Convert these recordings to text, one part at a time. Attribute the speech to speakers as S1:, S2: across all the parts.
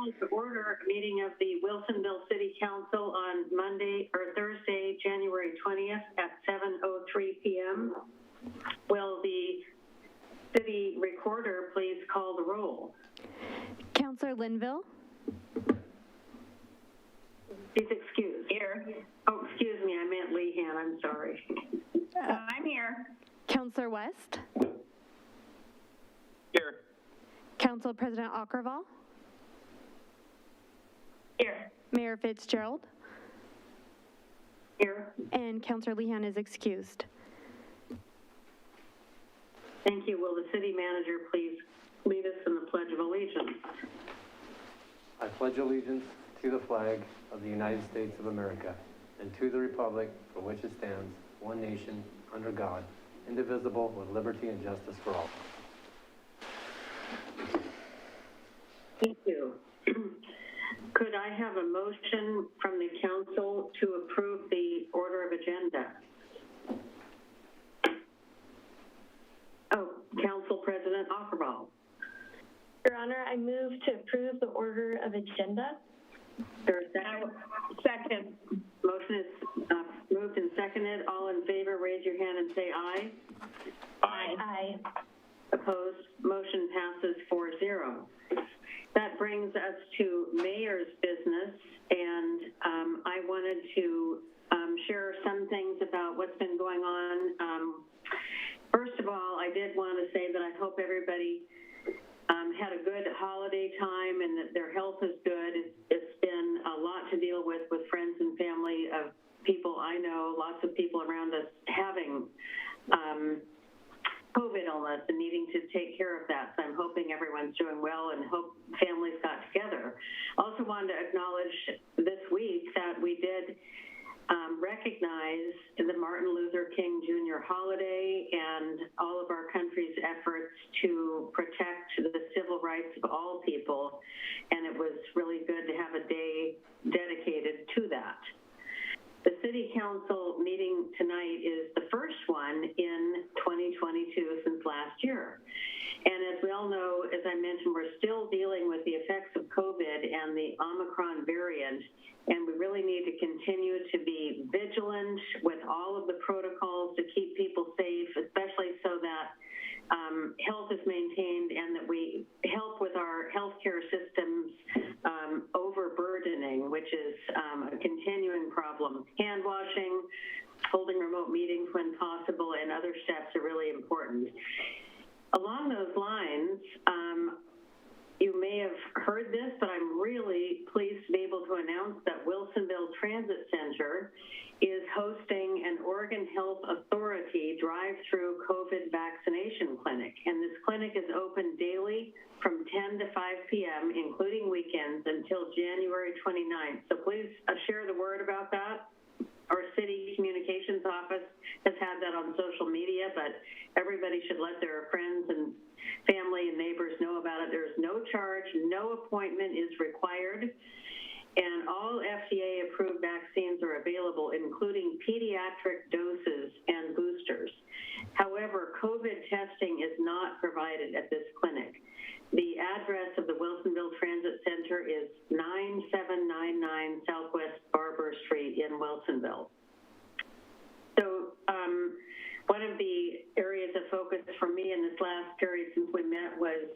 S1: call to order a meeting of the Wilsonville City Council on Thursday, January 20th at 7:03 p.m. Will the city recorder please call the roll?
S2: Councillor Linville.
S1: Please excuse.
S3: Here.
S1: Oh, excuse me, I meant Lehan, I'm sorry.
S3: I'm here.
S2: Councillor West.
S4: Here.
S2: Council President Ockervall.
S3: Here.
S2: Mayor Fitzgerald.
S1: Here.
S2: And Councillor Lehan is excused.
S1: Thank you. Will the city manager please lead us in the Pledge of Allegiance?
S5: I pledge allegiance to the flag of the United States of America and to the republic for which it stands, one nation, under God, indivisible, with liberty and justice for all.
S1: Thank you. Could I have a motion from the council to approve the order of agenda? Oh, Council President Ockervall.
S6: Your Honor, I move to approve the order of agenda.
S1: There a second?
S3: Second.
S1: Motion is moved and seconded. All in favor, raise your hand and say aye.
S3: Aye.
S6: Aye.
S1: Opposed? Motion passes 4-0. That brings us to mayor's business, and I wanted to share some things about what's been going on. First of all, I did want to say that I hope everybody had a good holiday time and that their health is good. It's been a lot to deal with friends and family of people I know, lots of people around us having COVID illness and needing to take care of that. So I'm hoping everyone's doing well and hope families got together. Also wanted to acknowledge this week that we did recognize the Martin Luther King Jr. holiday and all of our country's efforts to protect the civil rights of all people. And it was really good to have a day dedicated to that. The City Council meeting tonight is the first one in 2022 since last year. And as we all know, as I mentioned, we're still dealing with the effects of COVID and the Omicron variant, and we really need to continue to be vigilant with all of the protocols to keep people safe, especially so that health is maintained and that we help with our healthcare systems overburdening, which is a continuing problem. Hand washing, holding remote meetings when possible, and other steps are really important. Along those lines, you may have heard this, but I'm really pleased to be able to announce that Wilsonville Transit Center is hosting an Oregon Health Authority drive-through COVID vaccination clinic. And this clinic is open daily from 10 to 5 p.m., including weekends, until January 29th. So please share the word about that. Our city communications office has had that on social media, but everybody should let their friends and family and neighbors know about it. There's no charge, no appointment is required, and all FDA-approved vaccines are available, including pediatric doses and boosters. However, COVID testing is not provided at this clinic. The address of the Wilsonville Transit Center is 9799 Southwest Barber Street in Wilsonville. So one of the areas of focus for me in this last period since we met was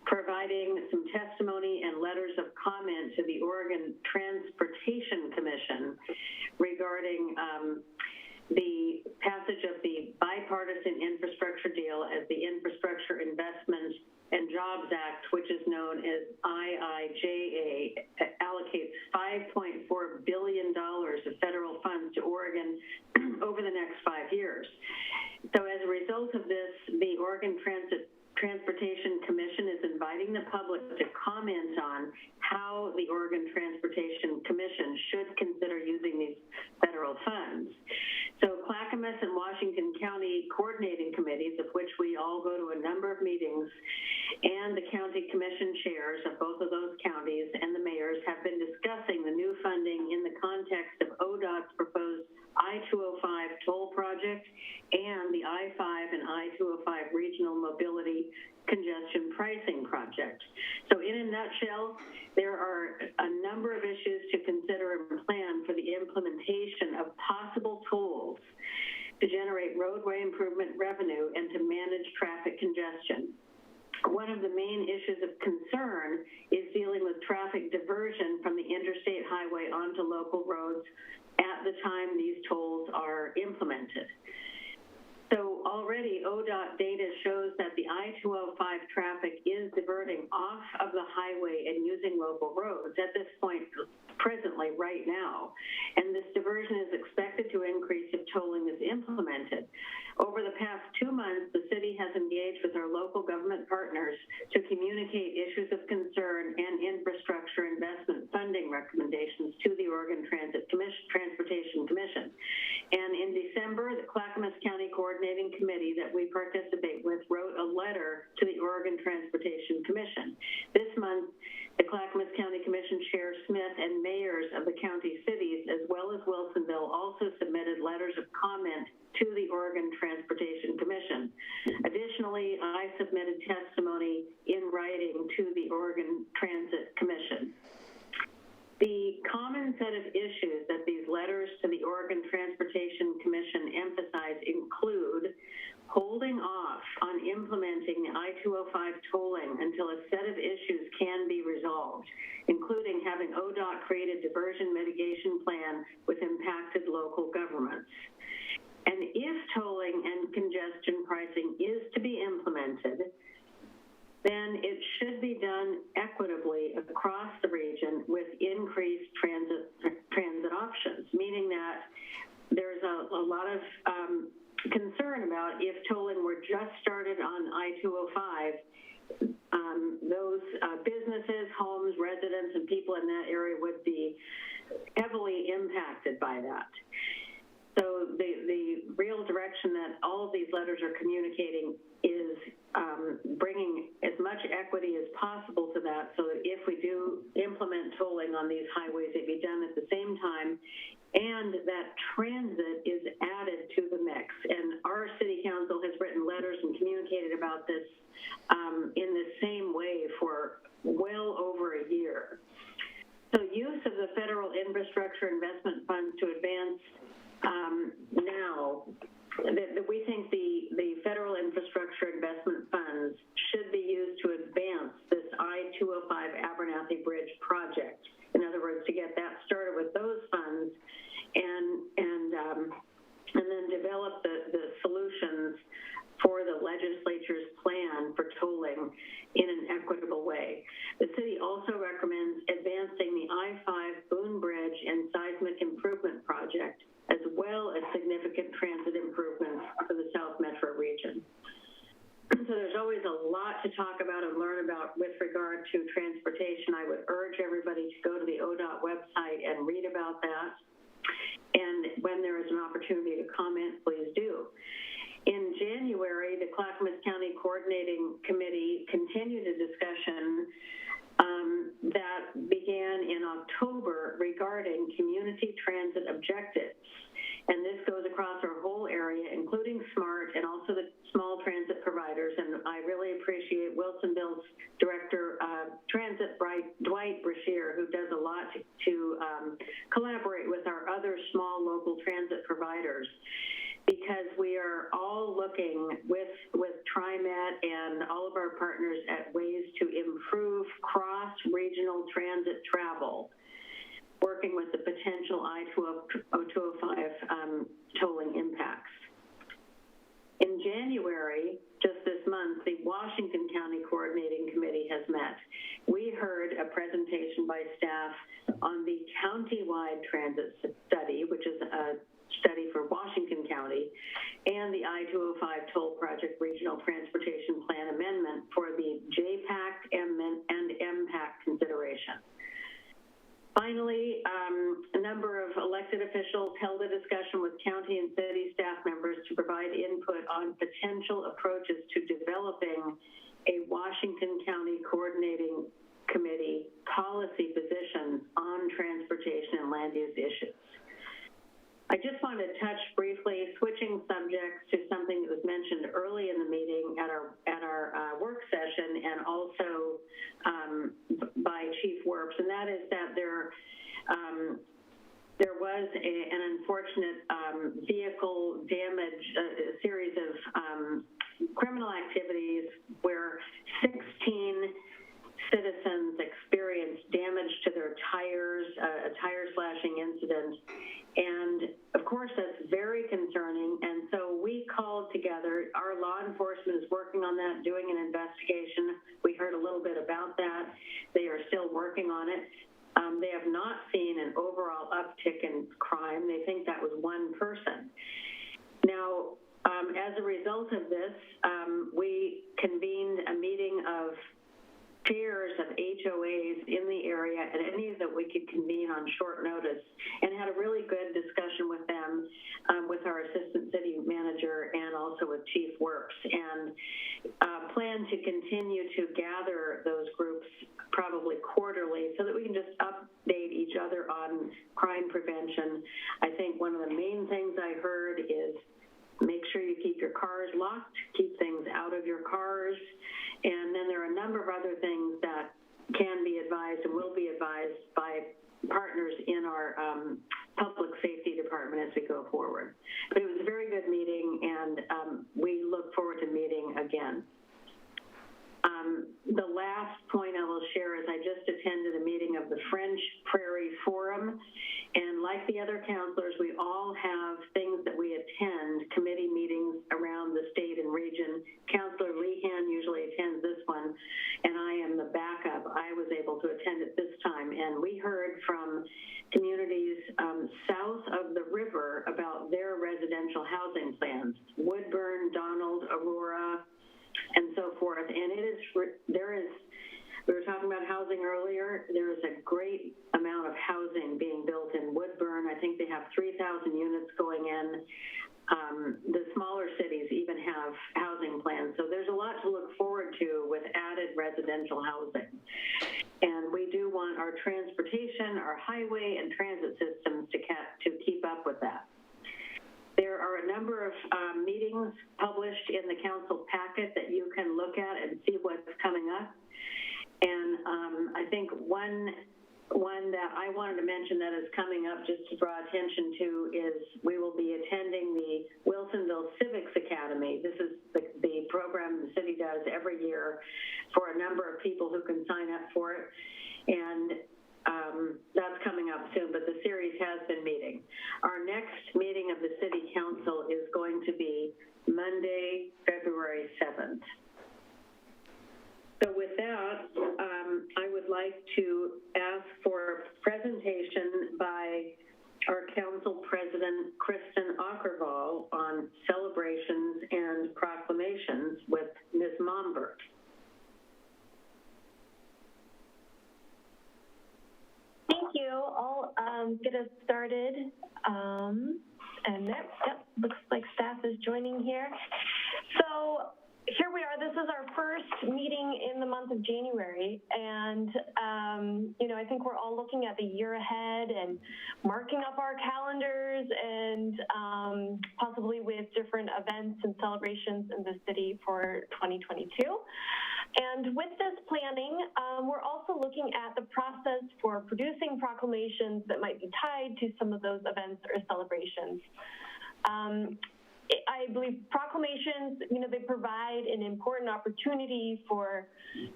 S1: providing some testimony and letters of comment to the Oregon Transportation Commission regarding the passage of the bipartisan infrastructure deal as the Infrastructure Investment and Jobs Act, which is known as IIJA, allocates $5.4 billion of federal funds to Oregon over the next 5 years. So as a result of this, the Oregon Transportation Commission is inviting the public to comment on how the Oregon Transportation Commission should consider using these federal funds. So Clackamas and Washington County coordinating committees, of which we all go to a number of meetings, and the county commission chairs of both of those counties and the mayors have been discussing the new funding in the context of ODOT's proposed I-205 toll project and the I-5 and I-10 I-205 Regional Mobility Congestion Pricing Project. So in a nutshell, there are a number of issues to consider and plan for the implementation of possible tools to generate roadway improvement revenue and to manage traffic congestion. One of the main issues of concern is dealing with traffic diversion from the interstate highway onto local roads at the time these tolls are implemented. So already ODOT data shows that the I-205 traffic is diverting off of the highway and using local roads at this point presently right now. And this diversion is expected to increase if tolling is implemented. Over the past 2 months, the city has engaged with our local government partners to communicate issues of concern and infrastructure investment funding recommendations to the Oregon Transportation Commission. And in December, the Clackamas County Coordinating Committee that we participate with wrote a letter to the Oregon Transportation Commission. This month, the Clackamas County Commission Chair Smith and mayors of the county cities, as well as Wilsonville, also submitted letters of comment to the Oregon Transportation Commission. Additionally, I submitted testimony in writing to the Oregon Transit Commission. The common set of issues that these letters to the Oregon Transportation Commission emphasize include holding off on implementing the I-205 tolling until a set of issues can be resolved, including having ODOT create a diversion mitigation plan with impacted local governments. And if tolling and congestion pricing is to be implemented, then it should be done equitably across the region with increased transit options, meaning that there's a lot of concern about if tolling were just started on I-205, those businesses, homes, residents, and people in that area would be heavily impacted by that. So the real direction that all of these letters are communicating is bringing as much equity as possible to that, so that if we do implement tolling on these highways, it be done at the same time, and that transit is added to the mix. And our city council has written letters and communicated about this in the same way for well over a year. So use of the federal infrastructure investment funds to advance now, we think the federal infrastructure investment funds should be used to advance this I-205 Abernathy Bridge project. In other words, to get that started with those funds and then develop the solutions for the legislature's plan for tolling in an equitable way. The city also recommends advancing the I-5 Boone Bridge and seismic improvement project, as well as significant transit improvements for the South Metro region. So there's always a lot to talk about and learn about with regard to transportation. I would urge everybody to go to the ODOT website and read about that. And when there is an opportunity to comment, please do. In January, the Clackamas County Coordinating Committee continued a discussion that began in October regarding community transit objectives. And this goes across our whole area, including SMART and also the small transit providers. And I really appreciate Wilsonville's Director of Transit, Dwight Brashear, who does a lot to collaborate with our other small local transit providers, because we are all looking with TriMet and all of our partners at ways to improve cross-regional transit travel, working with the potential I-205 tolling impacts. In January, just this month, the Washington County Coordinating Committee has met. We heard a presentation by staff on the county-wide transit study, which is a study for Washington County, and the I-205 Toll Project Regional Transportation Plan Amendment for the JPAC and MPAC consideration. Finally, a number of elected officials held a discussion with county and city staff members to provide input on potential approaches to developing a Washington County Coordinating Committee policy position on transportation and land use issues. I just want to touch briefly, switching subjects, to something that was mentioned early in the and also by Chief Werps, and that is that there was an unfortunate vehicle damage, a series of criminal activities where 16 citizens experienced damage to their tires, a tire slashing incident. And of course, that's very concerning. And so we called together, our law enforcement is working on that, doing an investigation. We heard a little bit about that. They are still working on it. They have not seen an overall uptick in crime. They think that was one person. Now, as a result of this, we convened a meeting of chairs of HOAs in the area, and any that we could convene on short notice, and had a really good discussion with them, with our assistant city manager and also with Chief Werps, and plan to continue to gather those groups probably quarterly so that we can just update each other on crime prevention. I think one of the main things I heard is make sure you keep your cars locked, keep things out of your cars, and then there are a number of other things that can be advised and will be advised by partners in our public safety department as we go forward. But it was a very good meeting, and we look forward to meeting again. The last point I will share is I just attended a meeting of the French Prairie Forum, and like the other counselors, we all have things that we attend, committee meetings around the state and region. Councilor Lehan usually attends this one, and I am the backup. I was able to attend it this time, and we heard from communities south of the river about their residential housing plans, Woodburn, Donald, Aurora, and so forth. And we were talking about housing earlier, there is a great amount of housing being built in Woodburn. I think they have 3,000 units going in. The smaller cities even have housing plans. So there's a lot to look forward to with added residential housing. And we do want our transportation, our highway and transit systems to keep up with that. There are a number of meetings published in the council packet that you can look at and see what's coming up. And I think one that I wanted to mention that is coming up just to draw attention to is we will be attending the Wilsonville Civics Academy. This is the program the city does every year for a number of people who can sign up for it. And that's coming up soon, but the series has been meeting. Our next meeting of the City Council is going to be Monday, February 7th. So with that, I would like to ask for a presentation by our Council President, Kristen Ockervall, on celebrations and proclamations with Ms. Mombert.
S6: Thank you. I'll get us started. And yep, looks like staff is joining here. So here we are. This is our first meeting in the month of January. And, I think we're all looking at the year ahead and marking up our calendars and possibly with different events and celebrations in the city for 2022. And with this planning, we're also looking at the process for producing proclamations that might be tied to some of those events or celebrations. I believe proclamations, they provide an important opportunity for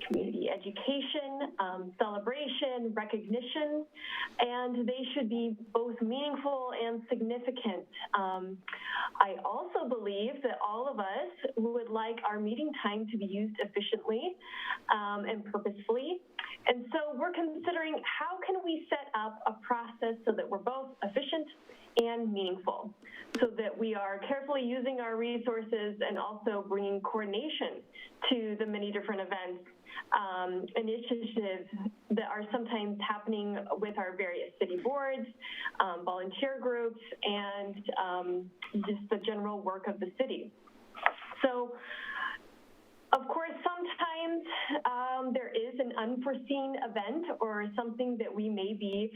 S6: community education, celebration, recognition, and they should be both meaningful and significant. I also believe that all of us would like our meeting time to be used efficiently and purposefully. And so we're considering how can we set up a process so that we're both efficient and meaningful, so that we are carefully using our resources and also bringing coordination to the many different events, initiatives that are sometimes happening with our various city boards, volunteer groups, and just the general work of the city. So, of course, sometimes times there is an unforeseen event or something that we may be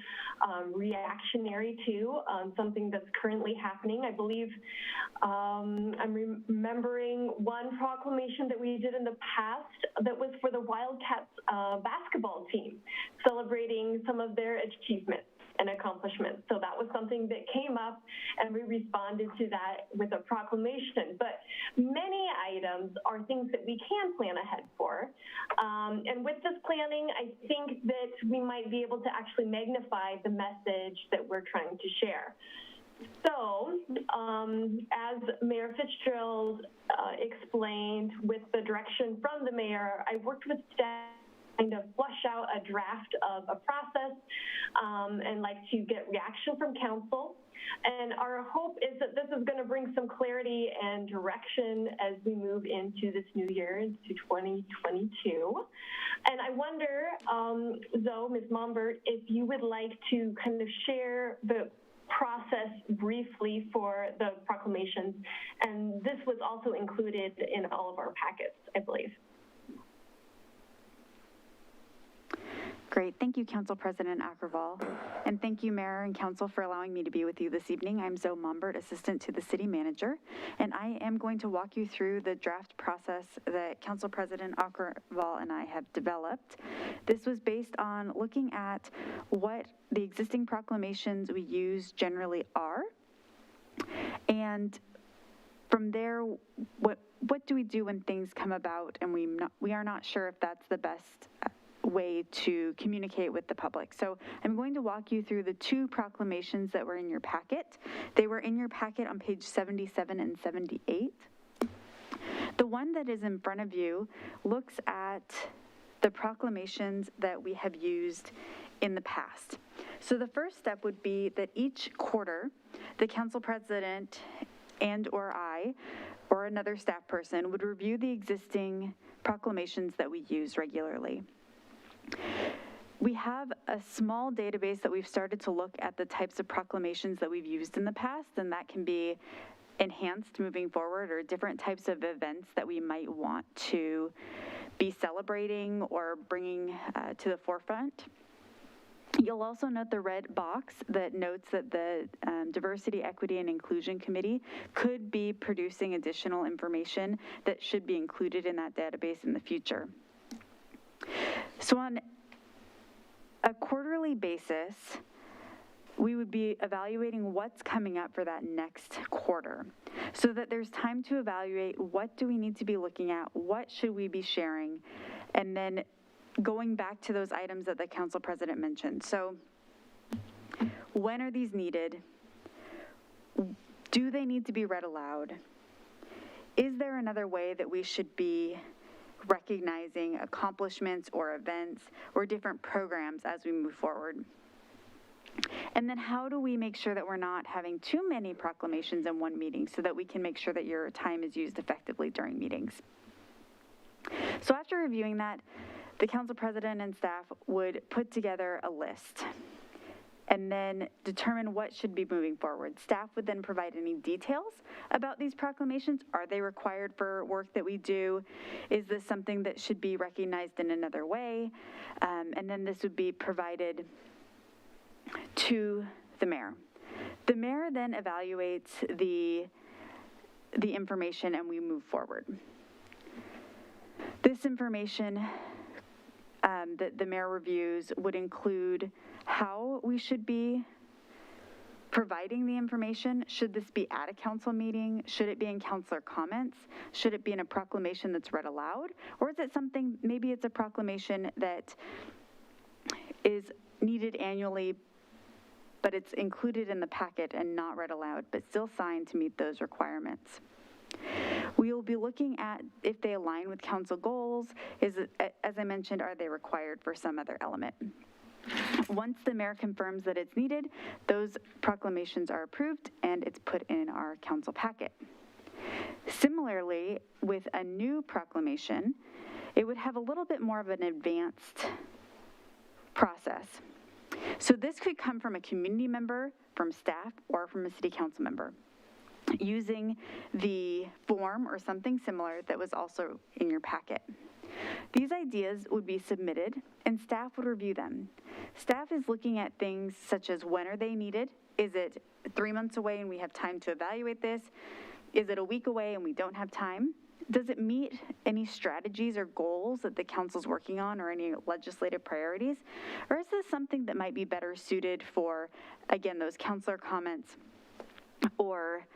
S6: reactionary to, something that's currently happening. I believe I'm remembering one proclamation that we did in the past that was for the Wildcats basketball team, celebrating some of their achievements and accomplishments. So that was something that came up, and we responded to that with a proclamation. But many items are things that we can plan ahead for. And with this planning, I think that we might be able to actually magnify the message that we're trying to share. So, as Mayor Fitzgerald explained, with the direction from the mayor, I worked with staff kind of flush out a draft of a process and like to get reaction from council. And our hope is that this is going to bring some clarity and direction as we move into this new year, into 2022. And I wonder, Zoe, Ms. Mombert, if you would like to kind of share the process briefly for the proclamations. And this was also included in all of our packets, I believe.
S4: Great. Thank you, Council President Ackerval. And thank you, Mayor and Council, for allowing me to be with you this evening. I'm Zoe Mombert, Assistant to the City Manager, and I am going to walk you through the draft process that Council President Ackerval and I have developed. This was based on looking at what the existing proclamations we use generally are, and from there, what do we do when things come about and we are not sure if that's the best way to communicate with the public. So I'm going to walk you through the two proclamations that were in your packet. They were in your packet on page 77 and 78. The one that is in front of you looks at the proclamations that we have used in the past. So the first step would be that each quarter, the council president and or I, or another staff person, would review the existing proclamations that we use regularly. We have a small database that we've started to look at the types of proclamations that we've used in the past, and that can be enhanced moving forward, or different types of events that we might want to be celebrating or bringing to the forefront. You'll also note the red box that notes that the Diversity, Equity, and Inclusion Committee could be producing additional information that should be included in that database in the future. So on a quarterly basis, we would be evaluating what's coming up for that next quarter, so that there's time to evaluate what do we need to be looking at, what should we be sharing, and then going back to those items that the council president mentioned. So when are these needed? Do they need to be read aloud? Is there another way that we should be recognizing accomplishments or events or different programs as we move forward? And then how do we make sure that we're not having too many proclamations in one meeting, so that we can make sure that your time is used effectively during meetings? So after reviewing that, the council president and staff would put together a list and then determine what should be moving forward. Staff would then provide any details about these proclamations. Are they required for work that we do? Is this something that should be recognized in another way? And then this would be provided to the mayor. The mayor then evaluates the information, and we move forward. This information that the mayor reviews would include how we should be providing the information. Should this be at a council meeting? Should it be in councilor comments? Should it be in a proclamation that's read aloud? Or is it something, maybe it's a proclamation that is needed annually, but it's included in the packet and not read aloud, but still signed to meet those requirements. We will be looking at if they align with council goals. Is it, as I mentioned, are they required for some other element? Once the mayor confirms that it's needed, those proclamations are approved and it's put in our council packet. Similarly, with a new proclamation, it would have a little bit more of an advanced process. So this could come from a community member, from staff, or from a city council member, using the form or something similar that was also in your packet. These ideas would be submitted, and staff would review them. Staff is looking at things such as when are they needed? Is it 3 months away and we have time to evaluate this? Is it a week away and we don't have time? Does it meet any strategies or goals that the council's working on or any legislative priorities? Or is this something that might be better suited for, again, those counselor comments or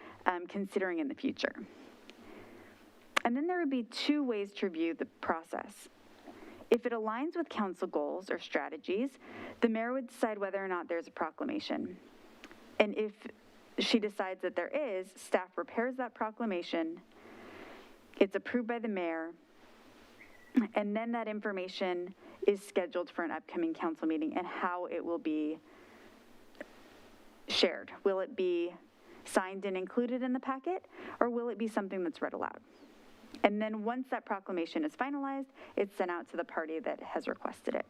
S4: considering in the future? And then there would be 2 ways to review the process. If it aligns with council goals or strategies, the mayor would decide whether or not there's a proclamation. And if she decides that there is, staff prepares that proclamation, it's approved by the mayor, and then that information is scheduled for an upcoming council meeting and how it will be shared. Will it be signed and included in the packet, or will it be something that's read aloud? And then once that proclamation is finalized, it's sent out to the party that has requested it.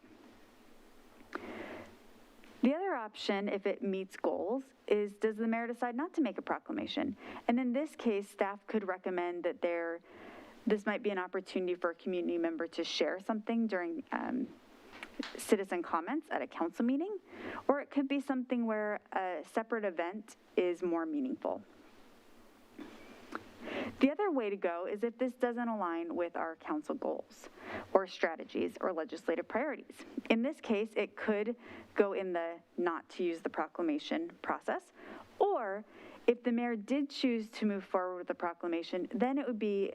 S4: The other option, if it meets goals, is does the mayor decide not to make a proclamation? And in this case, staff could recommend that this might be an opportunity for a community member to share something during citizen comments at a council meeting, or it could be something where a separate event is more meaningful. The other way to go is if this doesn't align with our council goals or strategies or legislative priorities. In this case, it could go in the not to use the proclamation process, or if the mayor did choose to move forward with the proclamation, then it would be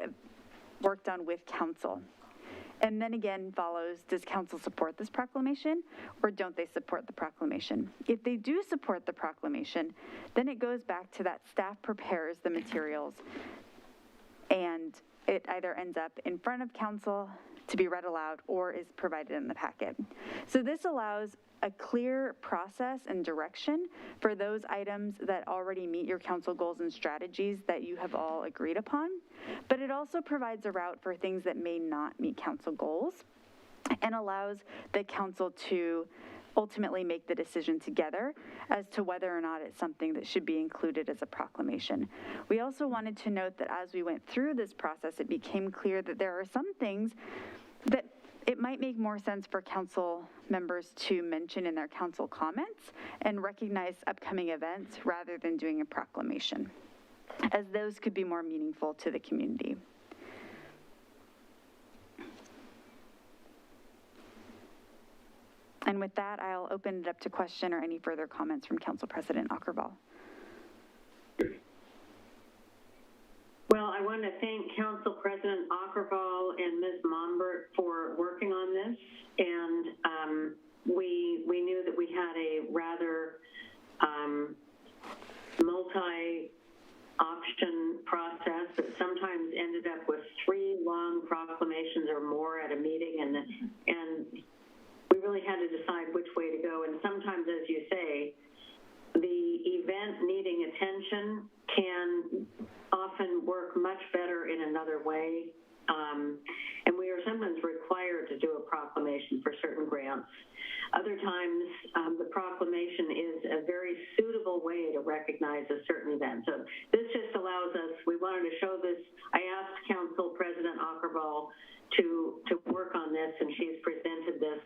S4: worked on with council. And then again follows, does council support this proclamation or don't they support the proclamation? If they do support the proclamation, then it goes back to that staff prepares the materials and it either ends up in front of council to be read aloud or is provided in the packet. So this allows a clear process and direction for those items that already meet your council goals and strategies that you have all agreed upon, but it also provides a route for things that may not meet council goals and allows the council to ultimately make the decision together as to whether or not it's something that should be included as a proclamation. We also wanted to note that as we went through this process, it became clear that there are some things that it might make more sense for council members to mention in their council comments and recognize upcoming events rather than doing a proclamation, as those could be more meaningful to the community. And with that, I'll open it up to question or any further comments from Council President Aukervall.
S1: Well, I want to thank Council President Aukervall and Ms. Mombert for working on this. And we knew that we had a rather multi-option process that sometimes ended up with 3 long proclamations or more at a meeting, and we really had to decide which way to go. And sometimes, as you say, the event needing attention can often work much better in another way. And we are sometimes required to do a proclamation for certain grants. Other times, the proclamation is a very suitable way to recognize a certain event. So this just allows us, we wanted to show this. I asked Council President Aukervall to work on this, and she's presented this.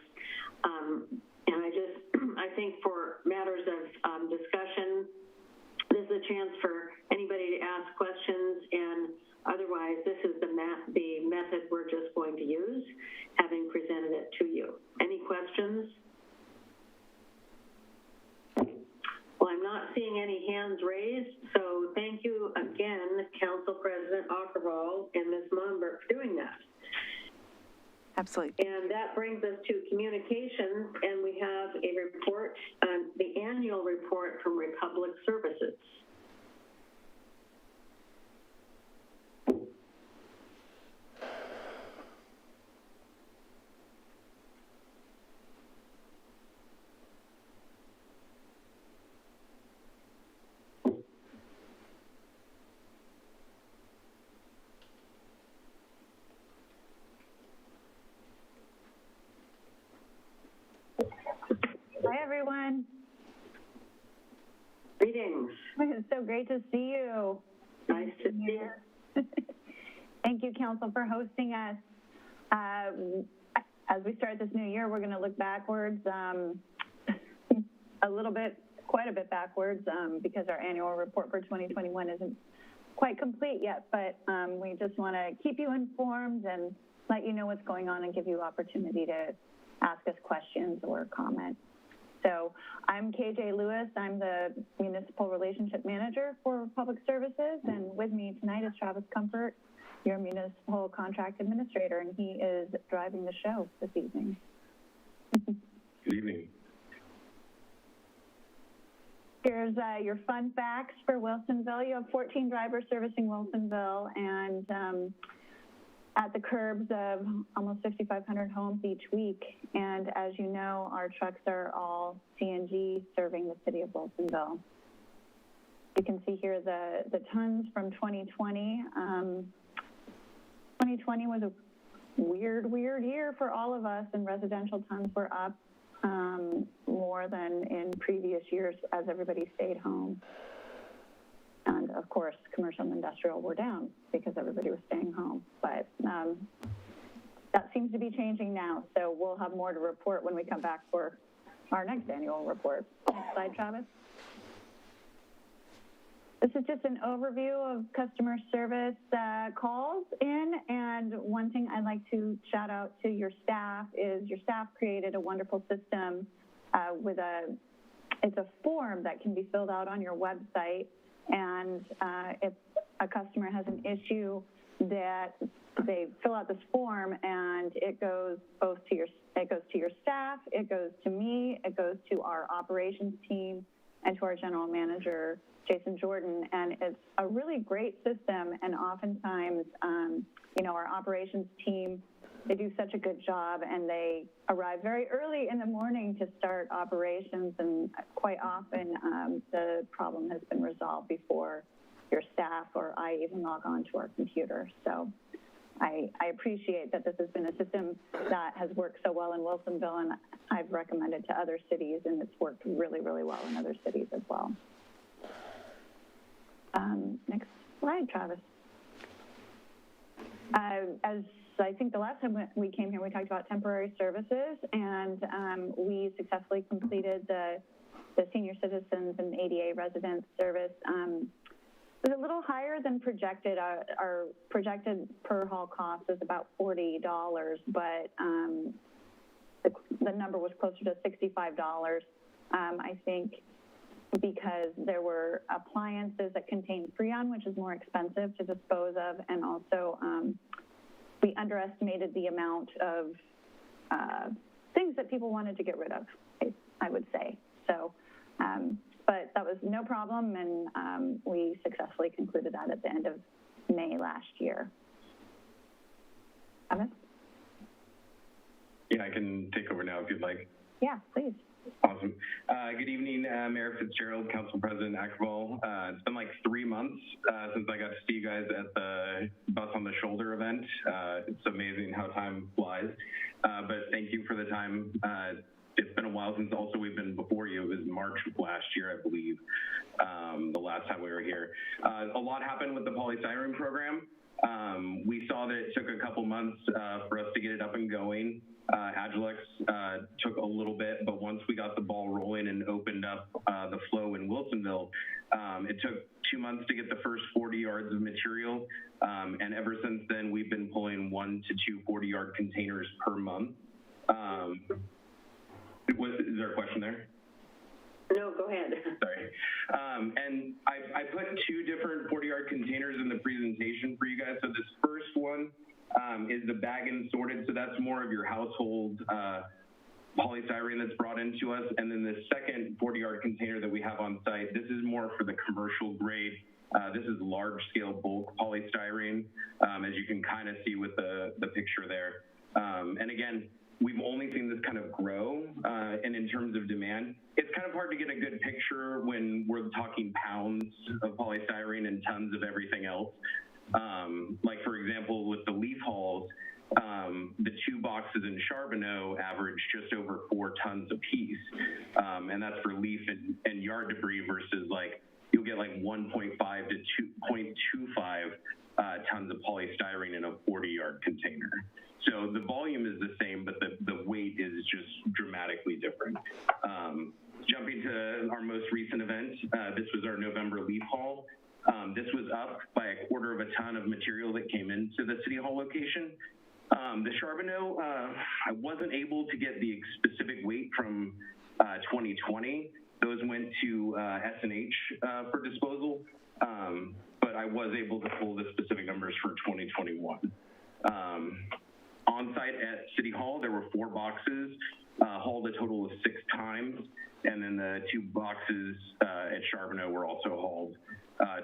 S1: And I think for matters of discussion, this is a chance for anybody to ask questions, and otherwise this is the method we're just going to use, having presented it to you. Any questions? Well, I'm not seeing any hands raised, so thank you again, Council President Aukervall and Ms. Mombert, for doing that.
S4: Absolutely.
S1: And that brings us to communications, and we have a report, the annual report from Republic Services.
S3: Hi, everyone.
S1: Greetings.
S3: It's so great to see you.
S1: Nice to see you.
S3: Thank you, Council, for hosting us. As we start this new year, we're going to look backwards a little bit, quite a bit backwards, because our annual report for 2021 isn't quite complete yet, but we just want to keep you informed and let you know what's going on and give you opportunity to ask us questions or comment. So I'm KJ Lewis. I'm the Municipal Relationship Manager for Public Services, and with me tonight is Travis Comfort, your Municipal Contract Administrator, and he is driving the show this evening.
S7: Good evening.
S3: Here's your fun facts for Wilsonville. You have 14 drivers servicing Wilsonville, and at the curbs of almost 6,500 homes each week. And as you know, our trucks are all CNG serving the city of Wilsonville. You can see here the tons from 2020. 2020 was a weird year for all of us, and residential tons were up more than in previous years as everybody stayed home. And of course, commercial and industrial were down because everybody was staying home. But that seems to be changing now. So we'll have more to report when we come back for our next annual report. Next slide, Travis. This is just an overview of customer service calls in, and one thing I'd like to shout out to your staff is your staff created a wonderful system it's a form that can be filled out on your website, and if a customer has an issue, that they fill out this form, and it goes to your staff, it goes to me, it goes to our operations team, and to our general manager, Jason Jordan, and it's a really great system. And oftentimes, our operations team, they do such a good job, and they arrive very early in the morning to start operations, and quite often the problem has been resolved before your staff or I even log on to our computer. So I appreciate that this has been a system that has worked so well in Wilsonville, and I've recommended to other cities, and it's worked really, really well in other cities as well. Next slide, Travis. As I think the last time we came here, we talked about temporary services, and we successfully completed the senior citizens and ADA residents service. It was a little higher than projected. Our projected per haul cost is about $40, but the number was closer to $65. I think because there were appliances that contained Freon, which is more expensive to dispose of, and also we underestimated the amount of things that people wanted to get rid of, I would say. So, but that was no problem, and we successfully concluded that at the end of May last year. Thomas?
S7: Yeah, I can take over now if you'd like.
S3: Yeah, please.
S7: Awesome. Good evening, Mayor Fitzgerald, Council President Ackervall. It's been like 3 months since I got to see you guys at the Bus on the Shoulder event. It's amazing how time flies, but thank you for the time. It's been a while since also we've been before you. It was March of last year, I believe, the last time we were here. A lot happened with the polystyrene program. We saw that it took a couple months for us to get it up and going. Agilex took a little bit, but once we got the ball rolling and opened up the flow in Wilsonville, it took 2 months to get the first 40 yards of material, and ever since then we've been pulling 1 to 2 40-yard containers per month. Is there a question there?
S1: No, go ahead.
S7: Sorry. And I put 2 different 40-yard containers in the presentation for you guys. So this first one is the bag and sorted. So that's more of your household polystyrene that's brought into us. And then the second 40-yard container that we have on site, this is more for the commercial grade. This is large scale bulk polystyrene, as you can kind of see with the picture there. And again, we've only seen this kind of grow, and in terms of demand, it's kind of hard to get a good picture when we're talking pounds of polystyrene and tons of everything else. Like for example, with the leaf hauls, the 2 boxes in Charbonneau average just over 4 tons a piece, and that's for leaf and yard debris versus like you'll get like 1.5 to 2.25 tons of polystyrene in a 40-yard container. So the volume is the same, but the weight is just dramatically different. Jumping to our most recent event, this was our November leaf haul. This was up by 1/4 of a ton of material that came into the City Hall location. The Charbonneau, I wasn't able to get the specific weight from 2020. Those went to S&H for disposal, but I was able to pull the specific numbers for 2021. On site at City Hall, there were 4 boxes, hauled a total of 6 times, and then the 2 boxes at Charbonneau were also hauled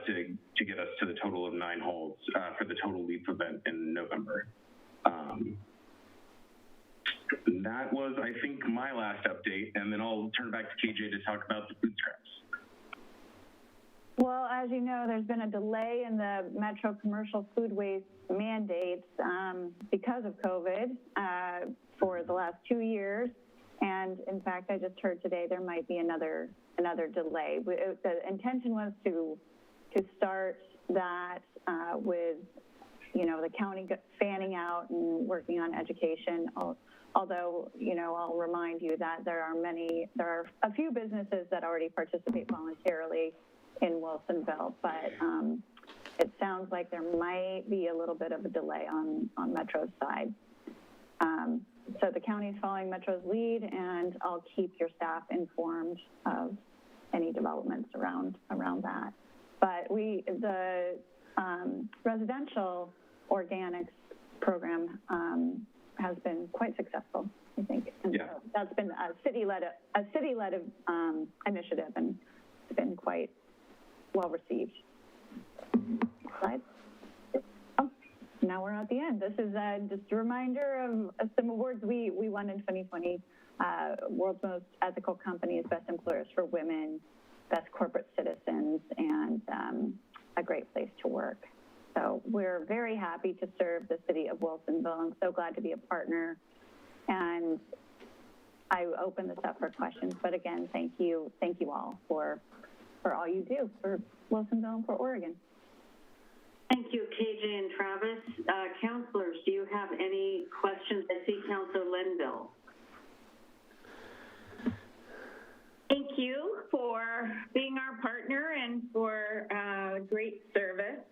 S7: to get us to the total of 9 hauls for the total leaf event in November. That was, I think, my last update, and then I'll turn back to KJ to talk about the food scraps.
S3: Well, as you know, there's been a delay in the Metro commercial food waste mandates because of COVID for the last 2 years. And in fact, I just heard today there might be another delay. The intention was to start that with, the county fanning out and working on education. Although, I'll remind you that there are a few businesses that already participate voluntarily in Wilsonville, but it sounds like there might be a little bit of a delay on Metro's side. So the county is following Metro's lead, and I'll keep your staff informed of any developments around that. But the residential organics program has been quite successful, I think. And
S7: yeah.
S3: So that's been a city-led initiative, and it's been quite well received. Slide. Oh, now we're at the end. This is just a reminder of some awards we won in 2020. World's Most Ethical Companies, Best Employers for Women, Best Corporate Citizens, and a Great Place to Work. So we're very happy to serve the city of Wilsonville. I'm so glad to be a partner. And I open this up for questions, but again, thank you all for all you do for Wilsonville and for Oregon.
S1: Thank you, KJ and Travis. Councilors, do you have any questions? I see Councilor Linville.
S8: Thank you for being our partner and for great service.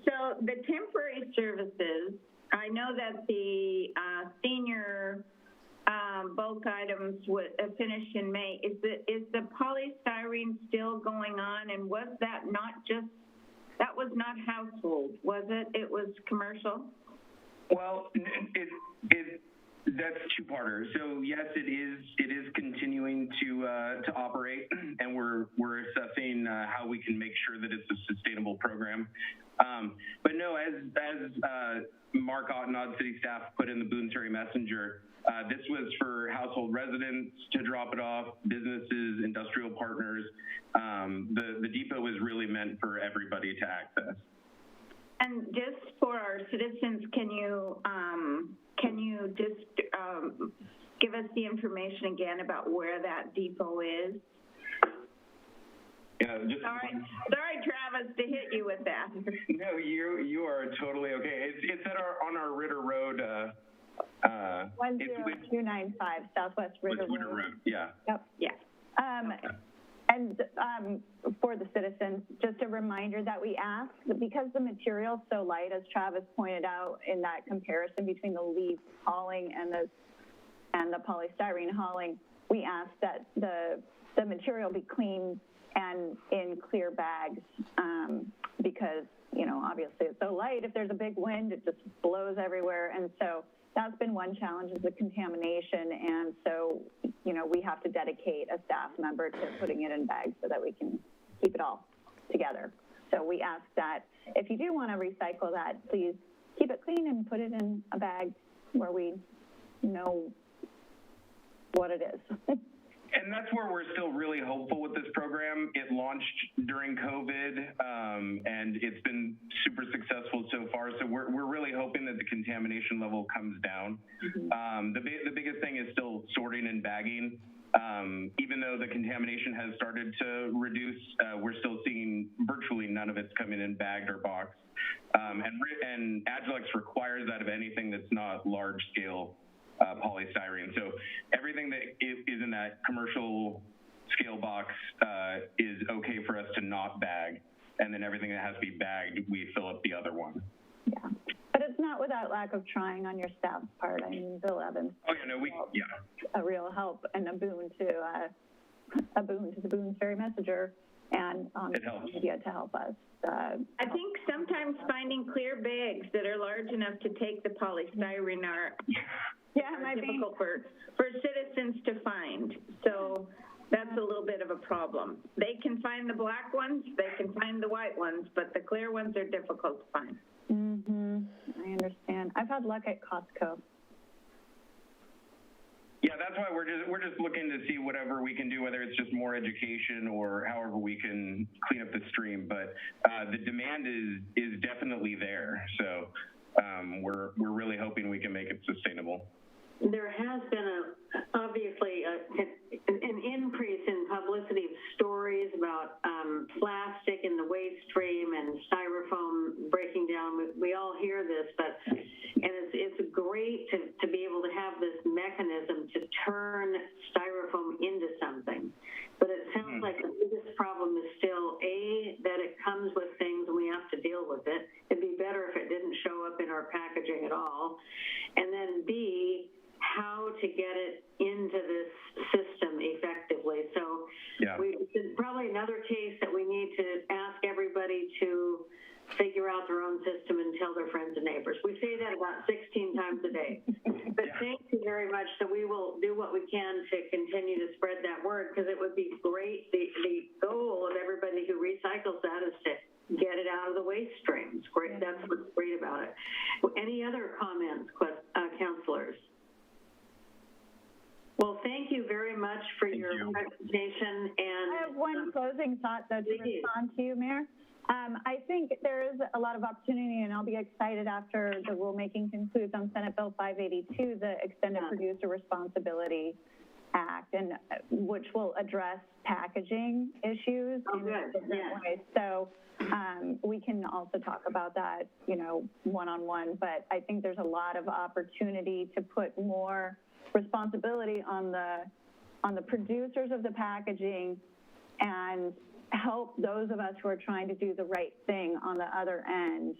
S8: So the temporary services, I know that the senior bulk items would finish in May. Is the polystyrene still going on? And was that that was not household, was it? It was commercial?
S7: Well, that's 2-parter. So yes, it is continuing to operate, and we're assessing how we can make sure that it's a sustainable program. But no, as Mark Ottenod, city staff, put in the Boone-Terry Messenger, this was for household residents to drop it off, businesses, industrial partners. The depot was really meant for everybody to access.
S8: And just for our citizens, can you just give us the information again about where that depot is?
S7: Yeah, just
S8: sorry, Travis, to hit you with that.
S7: No, you are totally okay. It's on our Ritter Road.
S3: 10295 Southwest Ritter Road.
S7: Yeah.
S3: Yep.
S8: Yeah.
S3: And for the citizens, just a reminder that we ask, because the material's so light, as Travis pointed out in that comparison between the leaf hauling and the polystyrene hauling, we ask that the material be cleaned and in clear bags because, obviously it's so light. If there's a big wind, it just blows everywhere. And so that's been one challenge, is the contamination. And so, we have to dedicate a staff member to putting it in bags so that we can keep it all together. So we ask that if you do want to recycle that, please keep it clean and put it in a bag where we know what it is.
S7: And that's where we're still really hopeful with this program. It launched during COVID, and it's been super successful so far. So we're really hoping that the contamination level comes down. The biggest thing is still sorting and bagging. Even though the contamination has started to reduce, we're still seeing virtually none of it's coming in bagged or boxed. And Agilex requires that of anything that's not large scale polystyrene. So everything that is in that commercial scale box is okay for us to not bag. And then everything that has to be bagged, we fill up the other one.
S3: Yeah, but it's not without lack of trying on your staff's part. I mean, Bill Evans.
S7: Oh yeah, no,
S3: a real help and a boon to the Boone's Ferry Messenger and media to help us.
S8: I think sometimes finding clear bags that are large enough to take the polystyrene are difficult for citizens to find. So that's a little bit of a problem. They can find the black ones, they can find the white ones, but the clear ones are difficult to find.
S3: I understand. I've had luck at Costco.
S7: Yeah, that's why we're just looking to see whatever we can do, whether it's just more education or however we can clean up the stream. But the demand is definitely there. So we're really hoping we can make it sustainable.
S1: There has been obviously an increase in publicity of stories about plastic in the waste stream and styrofoam breaking down. We all hear this, and it's great to be able to have this mechanism to turn styrofoam into something. But it sounds like the biggest problem is still that it comes with things and we have to deal with it. It'd be better if it didn't show up in our packaging at all. And then B, how to get it into this system effectively. So it's probably another case that we need to ask everybody to figure out their own system and tell their friends and neighbors. We say that about 16 times a day. But thank you very much. So we will do what we can to continue to spread that word, because it would be great. The goal of everybody who recycles that is to get it out of the waste streams. Great. That's what's great about it. Any other comments, councilors? Well, thank you very much for your presentation. And
S3: I have one closing thought, though, to respond to you, Mayor. I think there is a lot of opportunity, and I'll be excited after the rulemaking concludes on Senate Bill 582, the Extended Producer Responsibility Act, and which will address packaging issues in different ways. So we can also talk about that, one-on-one, but I think there's a lot of opportunity to put more responsibility on the producers of the packaging and help those of us who are trying to do the right thing on the other end,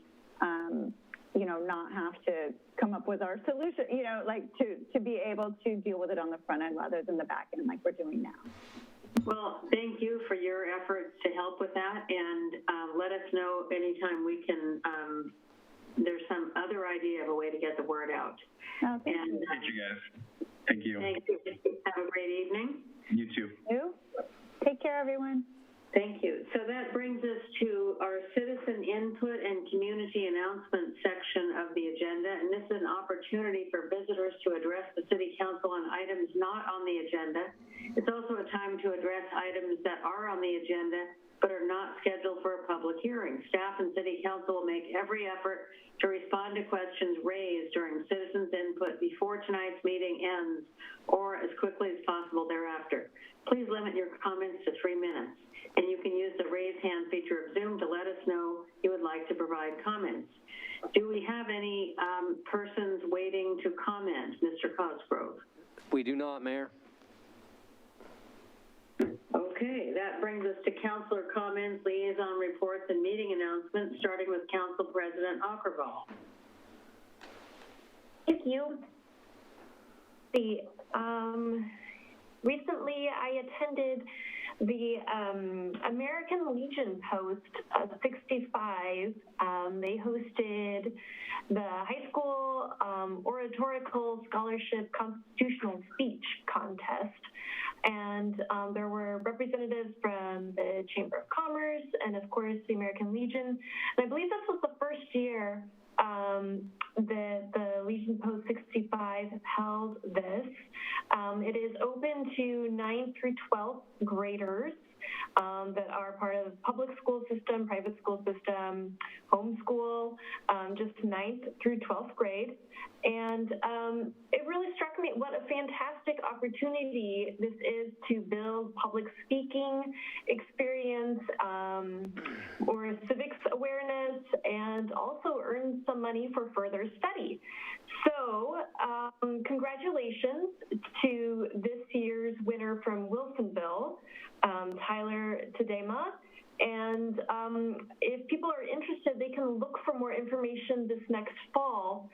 S3: not have to come up with our solution, to be able to deal with it on the front end rather than the back end like we're doing now.
S1: Well, thank you for your efforts to help with that, and let us know anytime we can, there's some other idea of a way to get the word out.
S3: Oh, thank you.
S7: Thank you, guys. Thank you.
S1: Thank you. Have a great evening.
S7: You too.
S3: Take care, everyone.
S1: Thank you. So that brings us to our citizen input and community announcement section of the agenda. And this is an opportunity for visitors to address the City Council on items not on the agenda. It's also a time to address items that are on the agenda but are not scheduled for a public hearing. Staff and City Council will make every effort to respond to questions raised during citizens input before tonight's meeting ends or as quickly as possible thereafter. Please limit your comments to 3 minutes, and you can use the raise hand feature of Zoom to let us know you would like to provide comments. Do we have any persons waiting to comment, Mr. Cosgrove?
S9: We do not, Mayor.
S1: Okay, that brings us to councilor comments, liaison reports, and meeting announcements, starting with Council President Aukervall.
S6: Thank you. Recently, I attended the American Legion Post 65. They hosted the high school oratorical scholarship constitutional speech contest. And there were representatives from the Chamber of Commerce and, of course, the American Legion. And I believe this was the first year the Legion Post 65 held this. It is open to 9th through 12th graders. that are part of public school system, private school system, homeschool, just 9th through 12th grade. And it really struck me what a fantastic opportunity this is to build public speaking experience or civics awareness, and also earn some money for further study. So congratulations to this year's winner from Wilsonville, Tyler Tadema. And if people are interested, they can look for more information this next fall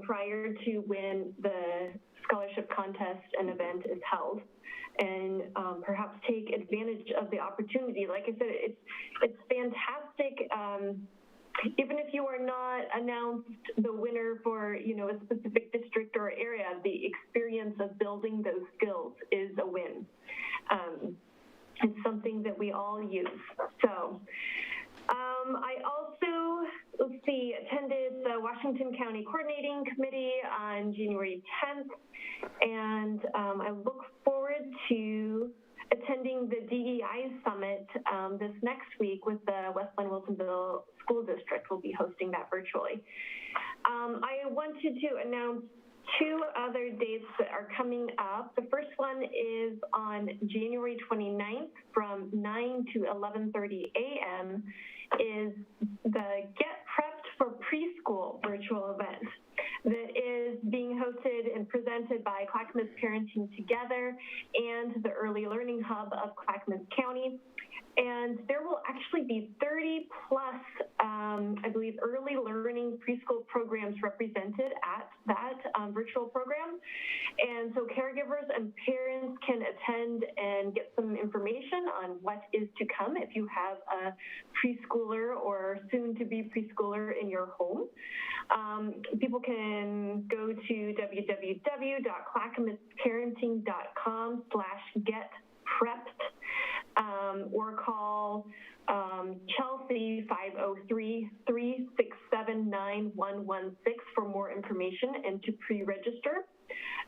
S6: prior to when the scholarship contest and event is held, and perhaps take advantage of the opportunity. Like I said, it's fantastic. Even if you are not announced the winner for, a specific district or area, the experience of building those skills is a win. It's something that we all use. So I also, attended the Washington County Coordinating Committee on January 10th, and I look forward to attending the DEI Summit this next week with the Westland Wilsonville School District. We'll be hosting that virtually. I wanted to announce 2 other dates that are coming up. The first one is on January 29th from 9 to 11:30 a.m. is the Get Prepped for Preschool virtual event that is being hosted and presented by Clackamas Parenting Together and the Early Learning Hub of Clackamas County. And there will actually be 30 plus, I believe, early learning preschool programs represented at that virtual program. And so caregivers and parents can attend and get some information on what is to come if you have a preschooler or soon-to-be preschooler in your home. People can go to www.clackamasparenting.com/getprepped. Or call Chelsea 503-367-9116 for more information and to pre-register.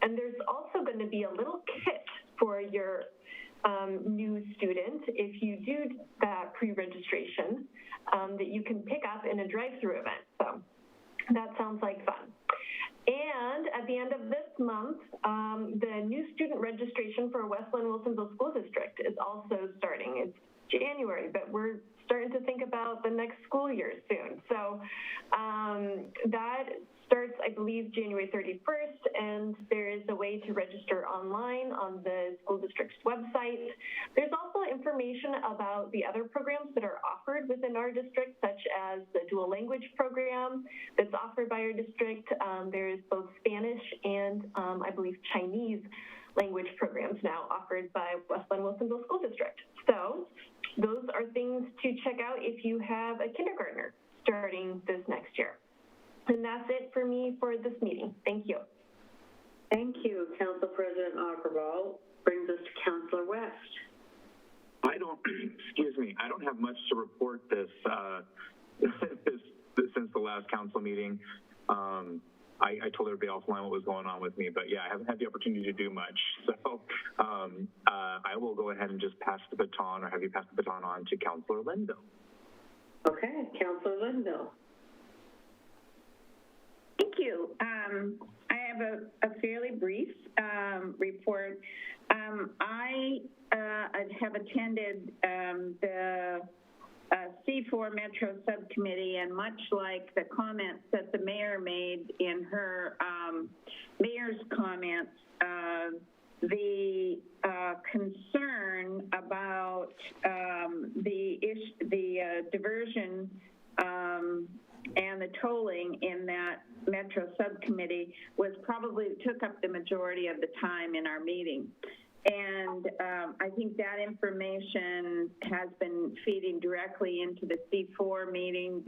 S6: And there's also going to be a little kit for your new student if you do that pre-registration that you can pick up in a drive-through event. So that sounds like fun. And at the end of this month, the new student registration for Westland Wilsonville School District is also starting. It's January, but we're starting to think about the next school year soon. So that starts, I believe, January 31st, and there is a way to register online on the school district's website. There's also information about the other programs that are offered within our district, such as the dual language program that's offered by our district. There's both Spanish and, I believe, Chinese language programs now offered by Westland Wilsonville School District. So those are things to check out if you have a kindergartner starting this next year. And that's it for me for this meeting. Thank you.
S1: Thank you, Council President Ackerval. Brings us to Councilor West.
S9: I don't have much to report this since the last council meeting. I told everybody offline what was going on with me, but yeah, I haven't had the opportunity to do much. So I will go ahead and just pass the baton, or have you pass the baton on to Councilor Linville.
S1: Okay, Councilor Linville.
S8: Thank you. I have a fairly brief report. I have attended the C4 Metro Subcommittee, and much like the comments that the mayor made in her mayor's comments, the concern about the diversion and the tolling in that Metro Subcommittee was probably took up the majority of the time in our meeting. And I think that information has been feeding directly into the C4 meeting,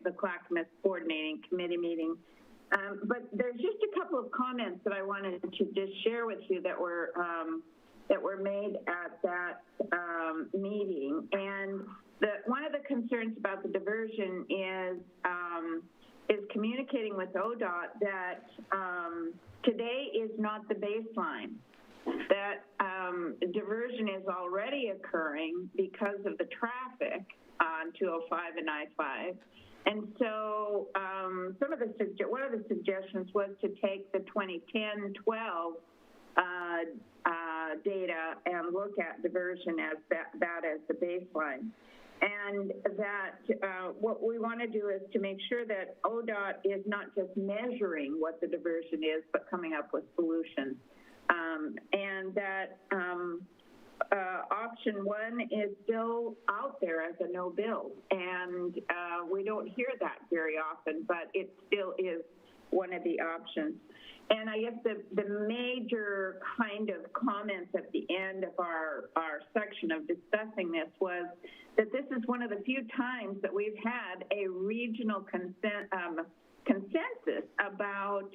S8: the Clackamas Coordinating Committee meeting. But there's just a couple of comments that I wanted to just share with you that were made at that meeting. And one of the concerns about the diversion is communicating with ODOT that today is not the baseline. that diversion is already occurring because of the traffic on 205 and I-5. And so one of the suggestions was to take the 2010-12 data and look at diversion as that as the baseline. And that what we want to do is to make sure that ODOT is not just measuring what the diversion is, but coming up with solutions. And that option one is still out there as a no build. And we don't hear that very often, but it still is one of the options. And I guess the major kind of comments at the end of our section of discussing this was that this is one of the few times that we've had a regional consensus about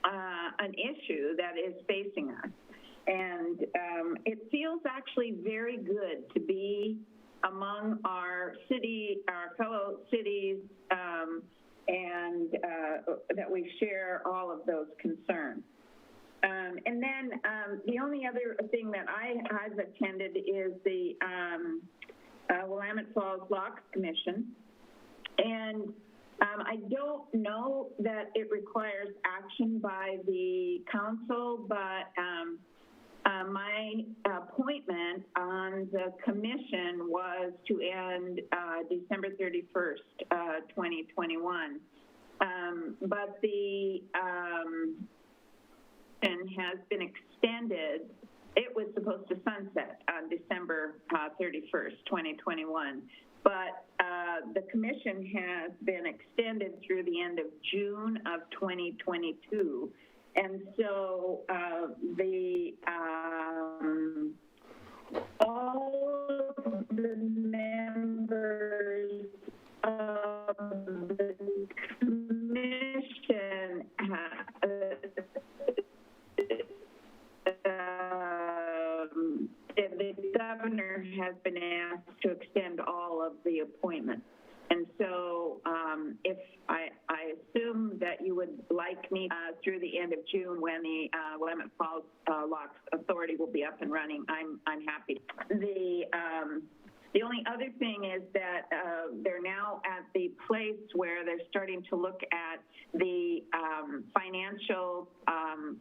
S8: an issue that is facing us. And it feels actually very good to be among our fellow cities, and that we share all of those concerns. And then the only other thing that I've attended is the Willamette Falls Locks Commission. And I don't know that it requires action by the council, but my appointment on the commission was to end December 31st, 2021. But the and has been extended. It was supposed to sunset on December 31st, 2021. But the commission has been extended through the end of June of 2022. And so all of the members of the commission the governor has been asked to extend all of the appointments. And so if I assume that you would like me through the end of June when the Willamette Falls Locks Authority will be up and running, I'm happy. The only other thing is that they're now at the place where they're starting to look at the financial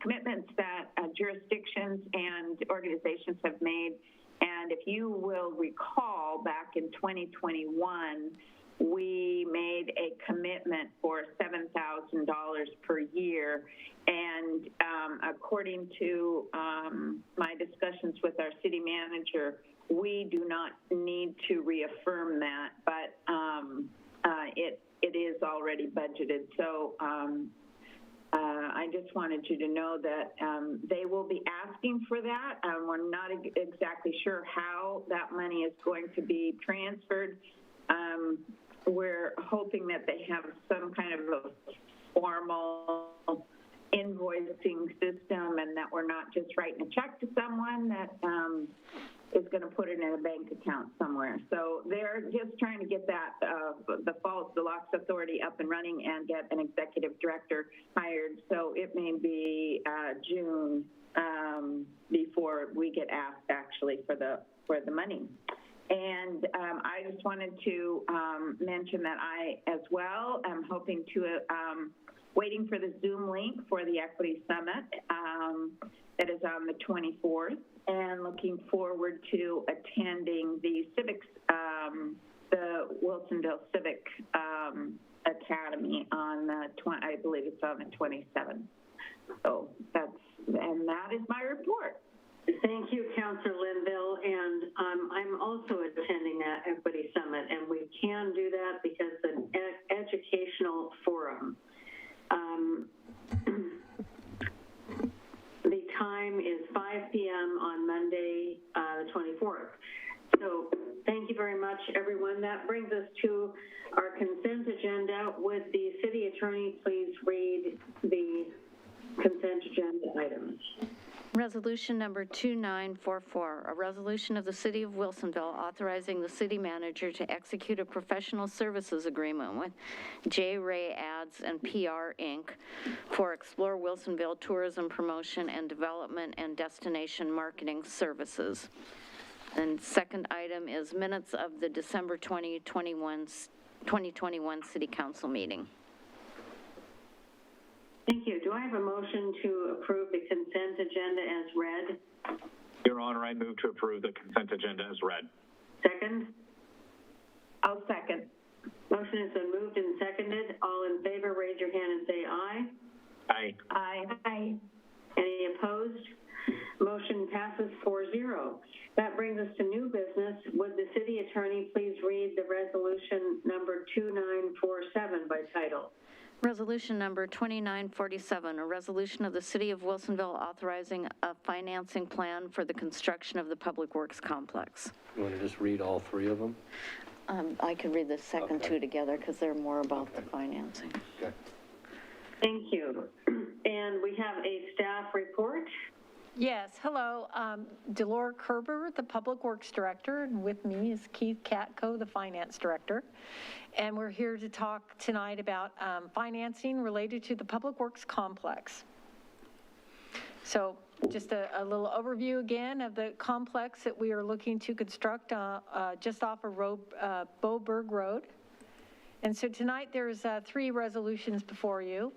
S8: commitments that jurisdictions and organizations have made. And if you will recall, back in 2021, we made a commitment for $7,000 per year. And according to my discussions with our city manager, we do not need to reaffirm that, but it is already budgeted. So I just wanted you to know that they will be asking for that. We're not exactly sure how that money is going to be transferred. We're hoping that they have some kind of a formal invoicing system and that we're not just writing a check to someone that is going to put it in a bank account somewhere. So they're just trying to get that, the Locks Authority up and running and get an executive director hired. So it may be June before we get asked actually for the money. And I just wanted to mention that I, as well, am hoping to, waiting for the Zoom link for the Equity Summit that is on the 24th, and looking forward to attending the Civics, the Wilsonville Civic Academy on the, I believe it's on the 27th. So that is my report.
S1: Thank you, Councillor Linville, and I'm also attending that Equity Summit, and we can do that because it's an educational forum. The time is 5 p.m. on Monday, the 24th. So thank you very much, everyone. That brings us to our consent agenda. Would the city attorney please read the consent agenda items?
S10: Resolution number 2944, a resolution of the City of Wilsonville authorizing the city manager to execute a professional services agreement with J. Ray Ads and PR Inc. for Explore Wilsonville Tourism Promotion and Development and Destination Marketing Services. And second item is minutes of the December 2021 City Council meeting.
S1: Thank you. Do I have a motion to approve the consent agenda as read?
S9: Your Honor, I move to approve the consent agenda as read.
S1: Second?
S8: I'll second.
S1: Motion has been moved and seconded. All in favor, raise your hand and say aye.
S9: Aye.
S8: Aye. Aye.
S1: Any opposed? Motion passes 4-0. That brings us to new business. Would the city attorney please read the resolution number 2947 by title?
S10: Resolution number 2947, a resolution of the City of Wilsonville authorizing a financing plan for the construction of the Public Works Complex.
S5: You want to just read all three of them?
S10: I could read the second two together because they're more about the financing.
S5: Okay.
S1: Thank you. And we have a staff report.
S11: Yes, hello. Delora Kerber, the Public Works Director, and with me is Keith Katko, the Finance Director. And we're here to talk tonight about financing related to the Public Works Complex. So just a little overview again of the complex that we are looking to construct just off of Boberg Road. And so tonight there's 3 resolutions before you.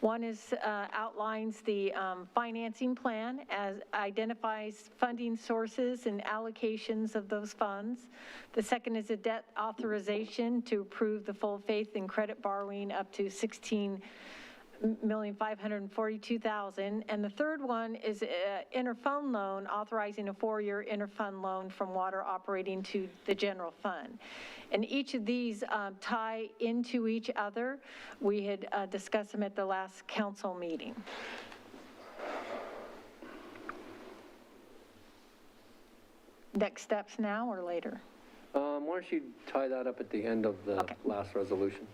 S11: One is outlines the financing plan, as identifies funding sources and allocations of those funds. The second is a debt authorization to approve the full faith and credit borrowing up to $16,542,000. And the third one is an interfund loan, authorizing a 4-year interfund loan from water operating to the general fund. And each of these tie into each other. We had discussed them at the last council meeting. Next steps now or later?
S5: Why don't you tie that up at the end of the last resolution?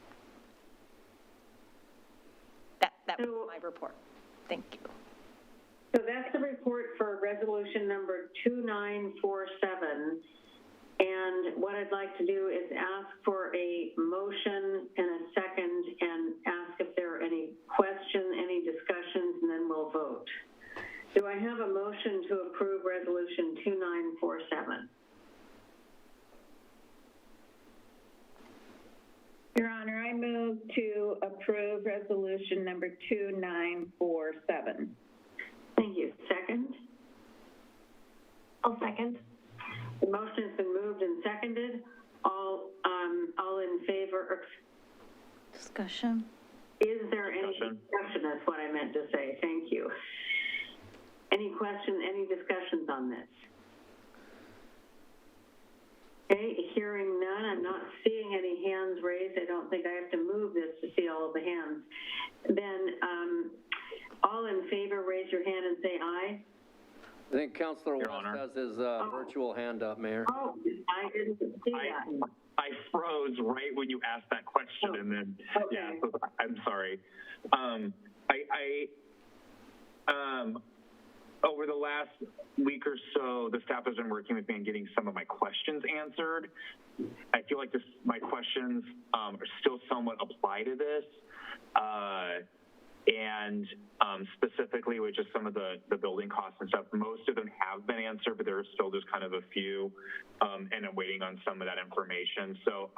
S11: That was my report. Thank you.
S1: So that's the report for resolution number 2947. And what I'd like to do is ask for a motion and a second and ask if there are any questions, any discussions, and then we'll vote. Do I have a motion to approve resolution 2947?
S8: Your Honor, I move to approve resolution number 2947.
S1: Thank you. Second?
S6: I'll second.
S1: The motion has been moved and seconded. All in favor?
S10: Discussion?
S1: Is there any discussion? That's what I meant to say. Thank you. Any questions, any discussions on this? Okay, hearing none. I'm not seeing any hands raised. I don't think I have to move this to see all of the hands. Then all in favor, raise your hand and say aye.
S5: I think Councilor West has his virtual hand up, Mayor.
S1: Oh, I didn't see that.
S9: I froze right when you asked that question, and then, yeah, so I'm sorry. Over the last week or so, the staff has been working with me on getting some of my questions answered. I feel like my questions are still somewhat apply to this. And specifically with just some of the building costs and stuff, most of them have been answered, but there are still just kind of a few, and I'm waiting on some of that information. So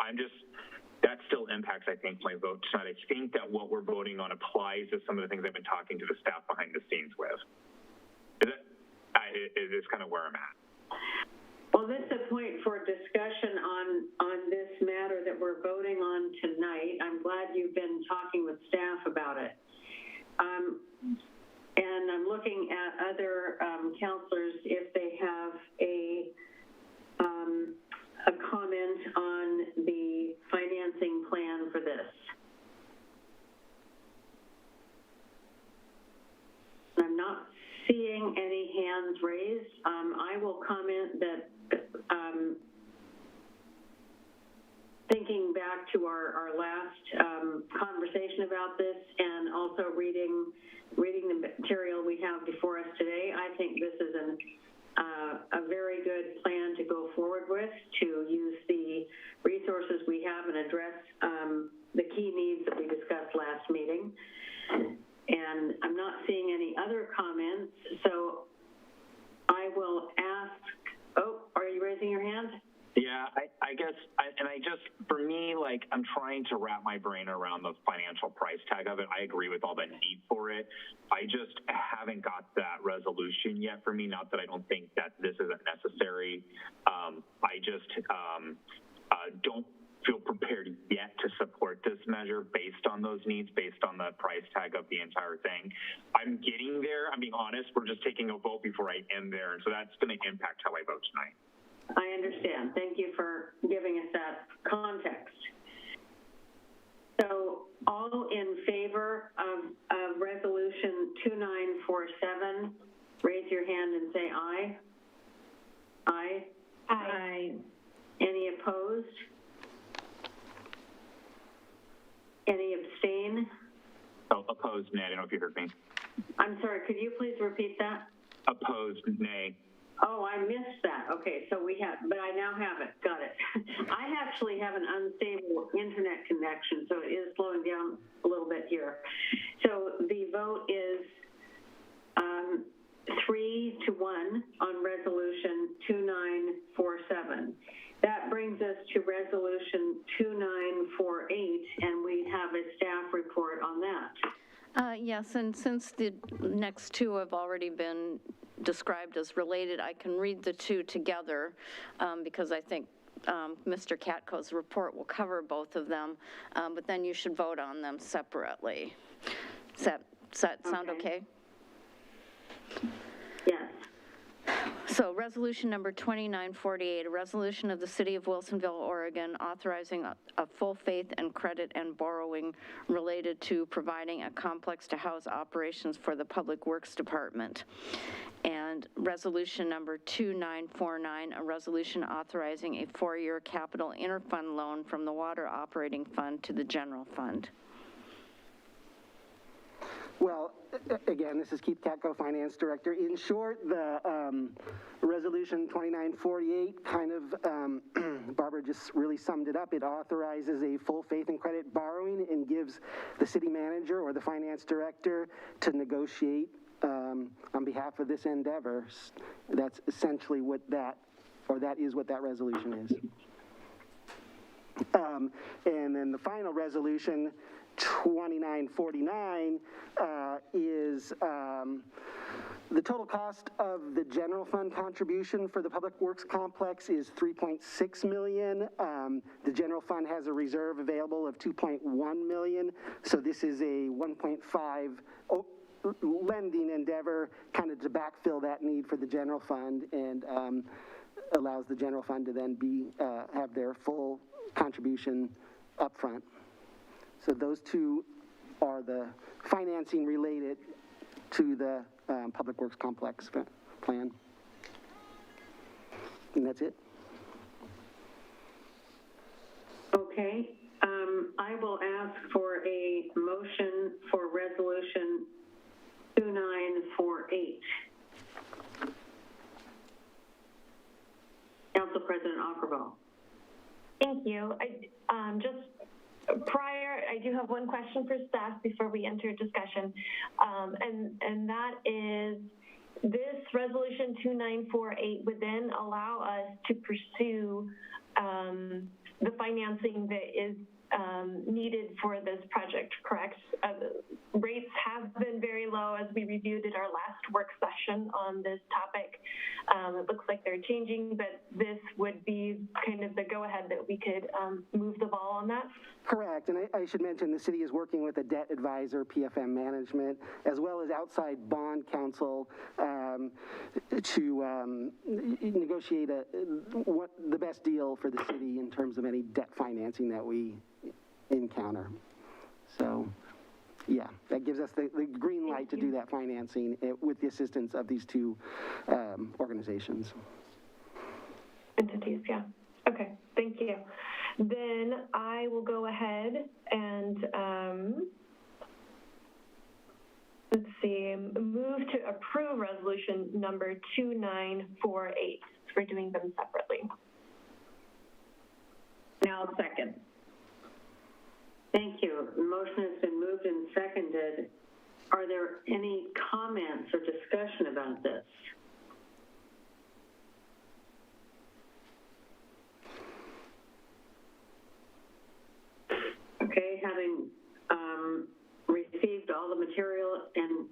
S9: that still impacts, I think, my vote tonight. I think that what we're voting on applies to some of the things I've been talking to the staff behind the scenes with. Is kind of where I'm at.
S1: Well, this is a point for discussion on this matter that we're voting on tonight. I'm glad you've been talking with staff about it. And I'm looking at other counselors if they have a comment on the financing plan for this. I'm not seeing any hands raised. I will comment that thinking back to our last conversation about this and also reading the material we have before us today, I think this is a very good plan to go forward with, to use the resources we have and address the key needs that we discussed last meeting. And I'm not seeing any other comments, so I will ask, oh, are you raising your hand?
S9: Yeah, I guess, for me, like, I'm trying to wrap my brain around the financial price tag of it. I agree with all the need for it. I just haven't got that resolution yet for me. Not that I don't think that this isn't necessary. I just don't feel prepared yet to support this measure based on those needs, based on the price tag of the entire thing. I'm getting there. I'm being honest. We're just taking a vote before I end there, and so that's going to impact how I vote tonight.
S1: I understand. Thank you for giving us that context. So all in favor of Resolution 2947, raise your hand and say aye. Aye.
S6: Aye.
S1: Any opposed? Any abstain?
S9: Oh, opposed, nay. I don't know if you heard me.
S1: I'm sorry, could you please repeat that?
S9: Opposed, nay.
S1: Oh, I missed that. Okay, so we have, but I now have it. Got it. I actually have an unstable internet connection, so it is slowing down a little bit here. So the vote is 3-1 on Resolution 2947. That brings us to Resolution 2948, and we have a staff report on that.
S10: Yes, and since the next two have already been described as related, I can read the two together because I think Mr. Katko's report will cover both of them, but then you should vote on them separately. Does that sound okay?
S1: Yes.
S10: So resolution number 2948, a resolution of the City of Wilsonville, Oregon, authorizing a full faith and credit and borrowing related to providing a complex to house operations for the Public Works Department. And resolution number 2949, a resolution authorizing a 4-year capital interfund loan from the Water Operating Fund to the General Fund.
S12: Well, again, this is Keith Katko, Finance Director. In short, the Resolution 2948 kind of, Barbara just really summed it up. It authorizes a full faith and credit borrowing and gives the city manager or the finance director to negotiate on behalf of this endeavor. That's essentially what that is what that resolution is. And then the final resolution, 2949, is the total cost of the general fund contribution for the Public Works Complex is $3.6 million. The general fund has a reserve available of $2.1 million. So this is a 1.5 lending endeavor kind of to backfill that need for the general fund, and allows the general fund to then have their full contribution up front. So those two are the financing related to the Public Works Complex plan. And that's it.
S1: Okay. I will ask for a motion for Resolution 2948. Council President Ackervall.
S6: Thank you. I do have one question for staff before we enter discussion, and that is, this Resolution 2948 would then allow us to pursue the financing that is needed for this project, correct? Rates have been very low as we reviewed at our last work session on this topic. It looks like they're changing, but this would be kind of the go-ahead that we could move the ball on that?
S12: Correct, and I should mention the city is working with a debt advisor, PFM Management, as well as outside bond counsel to negotiate the best deal for the city in terms of any debt financing that we encounter. So, yeah, that gives us the green light to do that financing with the assistance of these two organizations.
S6: Entities, yeah. Okay, thank you. Then I will go ahead and, let's see, move to approve resolution number 2948. We're doing them separately.
S8: Now second.
S1: Thank you. The motion has been moved and seconded. Are there any comments or discussion about this? Okay, having received all the material and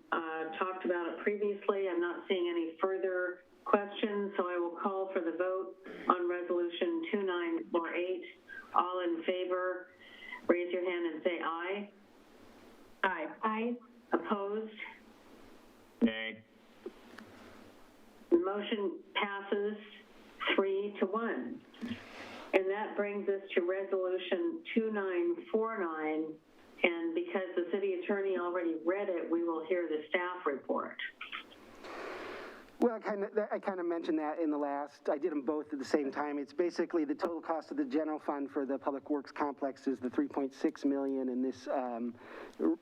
S1: talked about it previously, I'm not seeing any further questions, so I will call for the vote on resolution 2948. All in favor, raise your hand and say aye.
S8: Aye.
S6: Aye.
S1: Opposed?
S9: Nay.
S1: The motion passes 3-1. And that brings us to resolution 2949. And because the city attorney already read it, we will hear the staff report.
S12: Well, I kind of mentioned that in the last, I did them both at the same time. It's basically the total cost of the general fund for the public works complex is the $3.6 million. And this,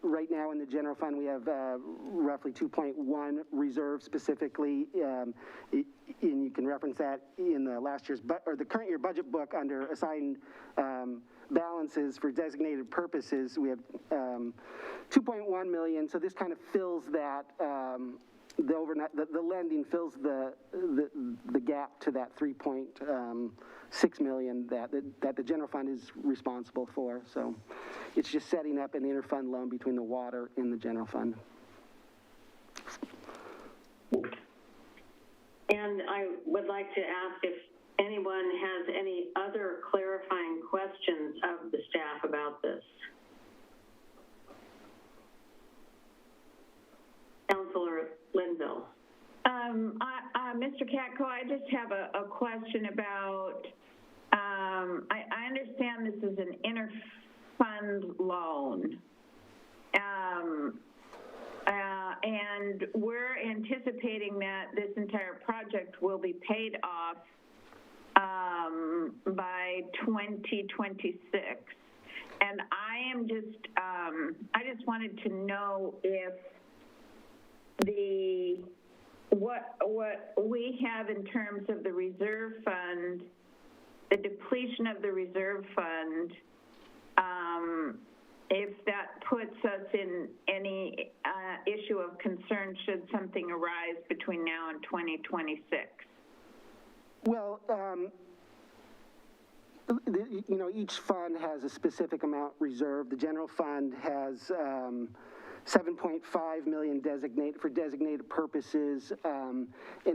S12: right now in the general fund, we have roughly 2.1 reserve specifically. And you can reference that in the last year's, or the current year budget book under assigned balances for designated purposes. We have 2.1 million. So this kind of fills that, the lending fills the gap to that 3.6 million that the general fund is responsible for. So it's just setting up an interfund loan between the water and the general fund.
S1: And I would like to ask if anyone has any other clarifying questions of the staff about this. Councilor Linville.
S8: Mr. Katko, I just have a question about, I understand this is an interfund loan. And we're anticipating that this entire project will be paid off by 2026. And I just wanted to know if what we have in terms of the reserve fund, the depletion of the reserve fund, if that puts us in any issue of concern should something arise between now and 2026.
S12: Well, each fund has a specific amount reserved. The general fund has 7.5 million for designated purposes, and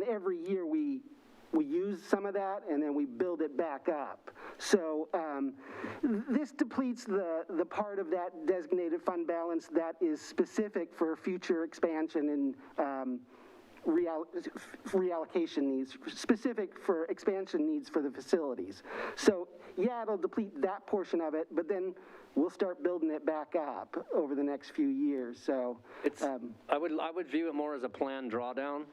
S12: every year we use some of that and then we build it back up. So this depletes the part of that designated fund balance that is specific for future expansion and reallocation needs, specific for expansion needs for the facilities. So yeah, it'll deplete that portion of it, but then we'll start building it back up over the next few years. So
S5: it's, I would view it more as a planned drawdown.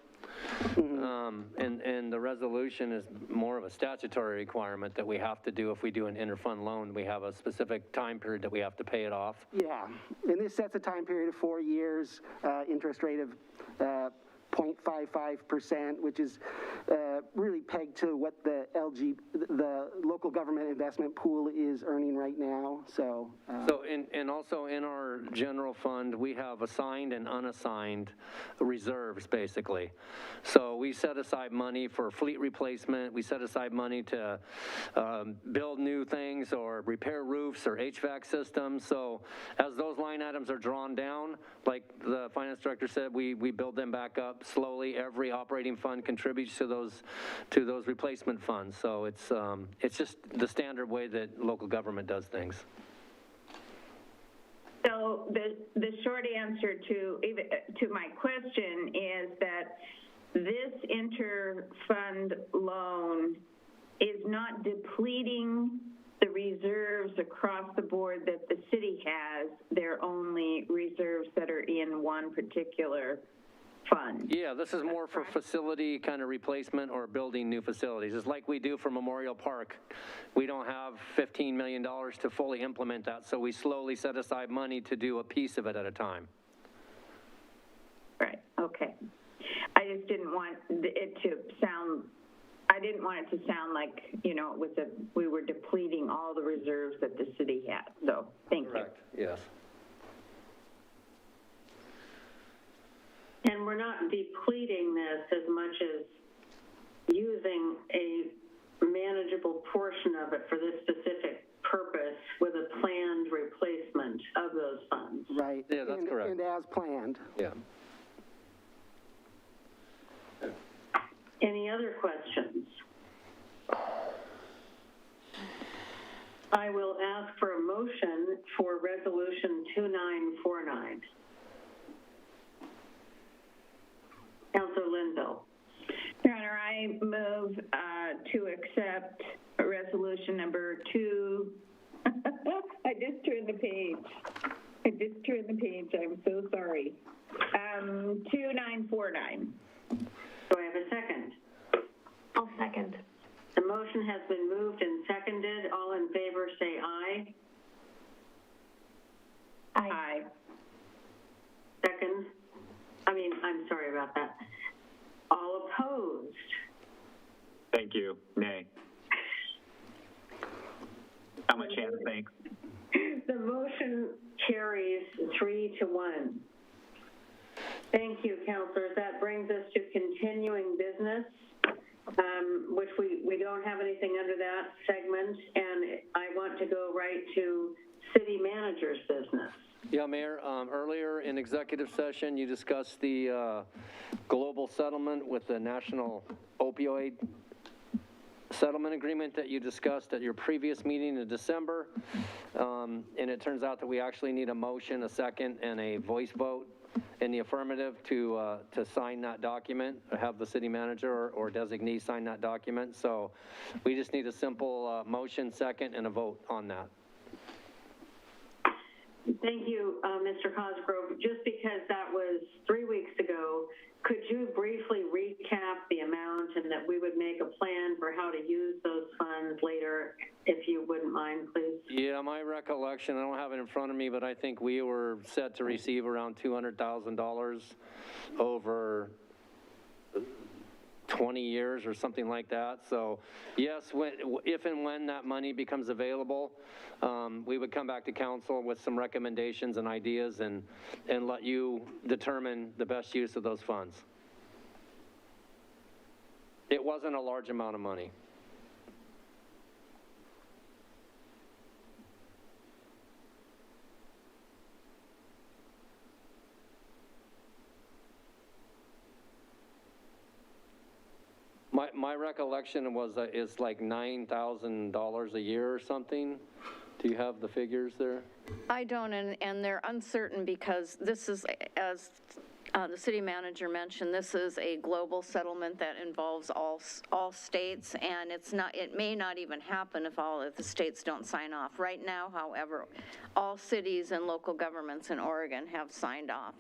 S5: Mm-hmm. And the resolution is more of a statutory requirement that we have to do if we do an interfund loan. We have a specific time period that we have to pay it off.
S12: Yeah, and this sets a time period of 4 years, interest rate of 0.55%, which is really pegged to what the local government investment pool is earning right now. So,
S5: and also in our general fund, we have assigned and unassigned reserves, basically. So we set aside money for fleet replacement. We set aside money to build new things or repair roofs or HVAC systems. So as those line items are drawn down, like the finance director said, we build them back up slowly. Every operating fund contributes to those replacement funds. So it's just the standard way that local government does things.
S8: So the short answer to my question is that this interfund loan is not depleting the reserves across the board that the city has. They're only reserves that are in one particular fund.
S5: Yeah, this is more for facility kind of replacement or building new facilities. It's like we do for Memorial Park. We don't have $15 million to fully implement that, so we slowly set aside money to do a piece of it at a time.
S8: Right, okay. I just didn't want it to sound, I didn't want it to sound like, you know, it was we were depleting all the reserves that the city had, so thank you.
S5: Correct, yes.
S1: And we're not depleting this as much as using a manageable portion of it for this specific purpose with a planned replacement of those funds.
S12: Right.
S5: Yeah, that's correct.
S12: And as planned.
S5: Yeah.
S1: Any other questions? I will ask for a motion for Resolution 2949. Councilor Linville.
S8: Your Honor, I move to accept resolution number 2. I just turned the page. I'm so sorry. 2949.
S1: Do I have a second?
S6: I'll second.
S1: The motion has been moved and seconded. All in favor say aye.
S8: Aye.
S1: Second. I'm sorry about that. All opposed?
S9: Thank you. Nay. I'm a chance, thanks.
S1: The motion carries 3-1. Thank you, councilors. That brings us to continuing business, which we don't have anything under that segment, and I want to go right to city manager's business.
S5: Yeah, Mayor, earlier in executive session, you discussed the global settlement with the national opioid settlement agreement that you discussed at your previous meeting in December. And it turns out that we actually need a motion, a second, and a voice vote in the affirmative to sign that document, have the city manager or designee sign that document. So we just need a simple motion, second, and a vote on that.
S1: Thank you, Mr. Cosgrove. Just because that was 3 weeks ago, could you briefly recap the amount and that we would make a plan for how to use those funds later, if you wouldn't mind, please?
S5: Yeah, my recollection, I don't have it in front of me, but I think we were set to receive around $200,000 over 20 years or something like that. So yes, if and when that money becomes available, we would come back to council with some recommendations and ideas and let you determine the best use of those funds. It wasn't a large amount of money. My recollection was it's like $9,000 a year or something. Do you have the figures there?
S10: I don't, and they're uncertain because this is, as the city manager mentioned, this is a global settlement that involves all states, and it may not even happen if all of the states don't sign off. Right now, however, all cities and local governments in Oregon have signed off.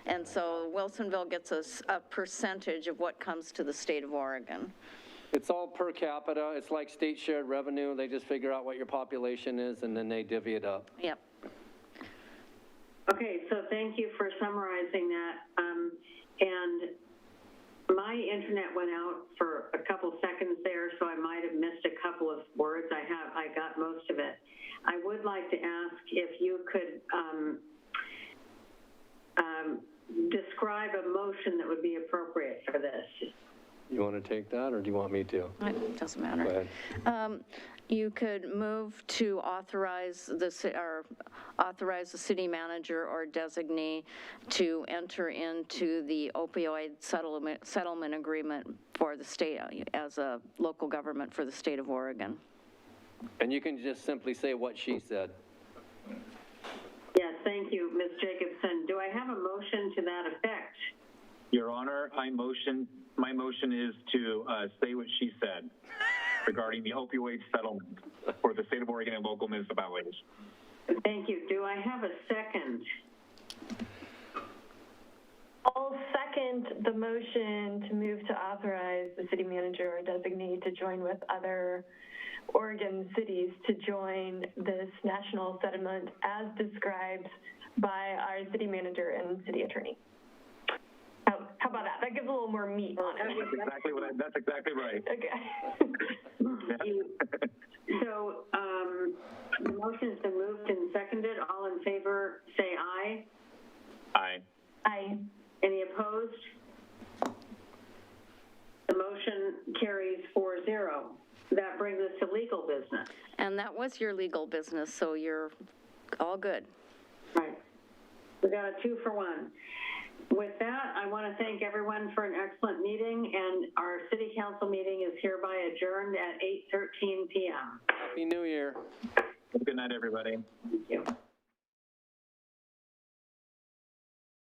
S10: And so Wilsonville gets a percentage of what comes to the state of Oregon.
S5: It's all per capita. It's like state shared revenue. They just figure out what your population is and then they divvy it up.
S10: Yep.
S1: Okay, so thank you for summarizing that. And my internet went out for a couple seconds there, so I might have missed a couple of words. I got most of it. I would like to ask if you could describe a motion that would be appropriate for this.
S5: You want to take that, or do you want me to?
S10: It doesn't matter.
S5: Go ahead.
S10: You could move to authorize the city manager or designee to enter into the opioid settlement agreement for the state as a local government for the state of Oregon.
S5: And you can just simply say what she said.
S1: Yes, thank you, Ms. Jacobson. Do I have a motion to that effect?
S9: Your Honor, my motion is to say what she said regarding the opioid settlement for the state of Oregon and local municipalities.
S1: Thank you. Do I have a second?
S6: I'll second. second the motion to move to authorize the city manager or designee to join with other Oregon cities to join this national settlement as described by our city manager and city attorney. How about that? That gives a little more meat on it.
S9: That's exactly right.
S6: Okay.
S1: So the motion's been moved and seconded. All in favor, say aye.
S9: Aye.
S6: Aye.
S1: Any opposed? The motion carries 4-0. That brings us to legal business.
S10: And that was your legal business, so you're all good.
S1: Right. We got a 2-for-1. With that, I want to thank everyone for an excellent meeting, and our city council meeting is hereby adjourned at 8:13 p.m.
S5: Happy New Year.
S9: Good night, everybody.
S1: Thank you.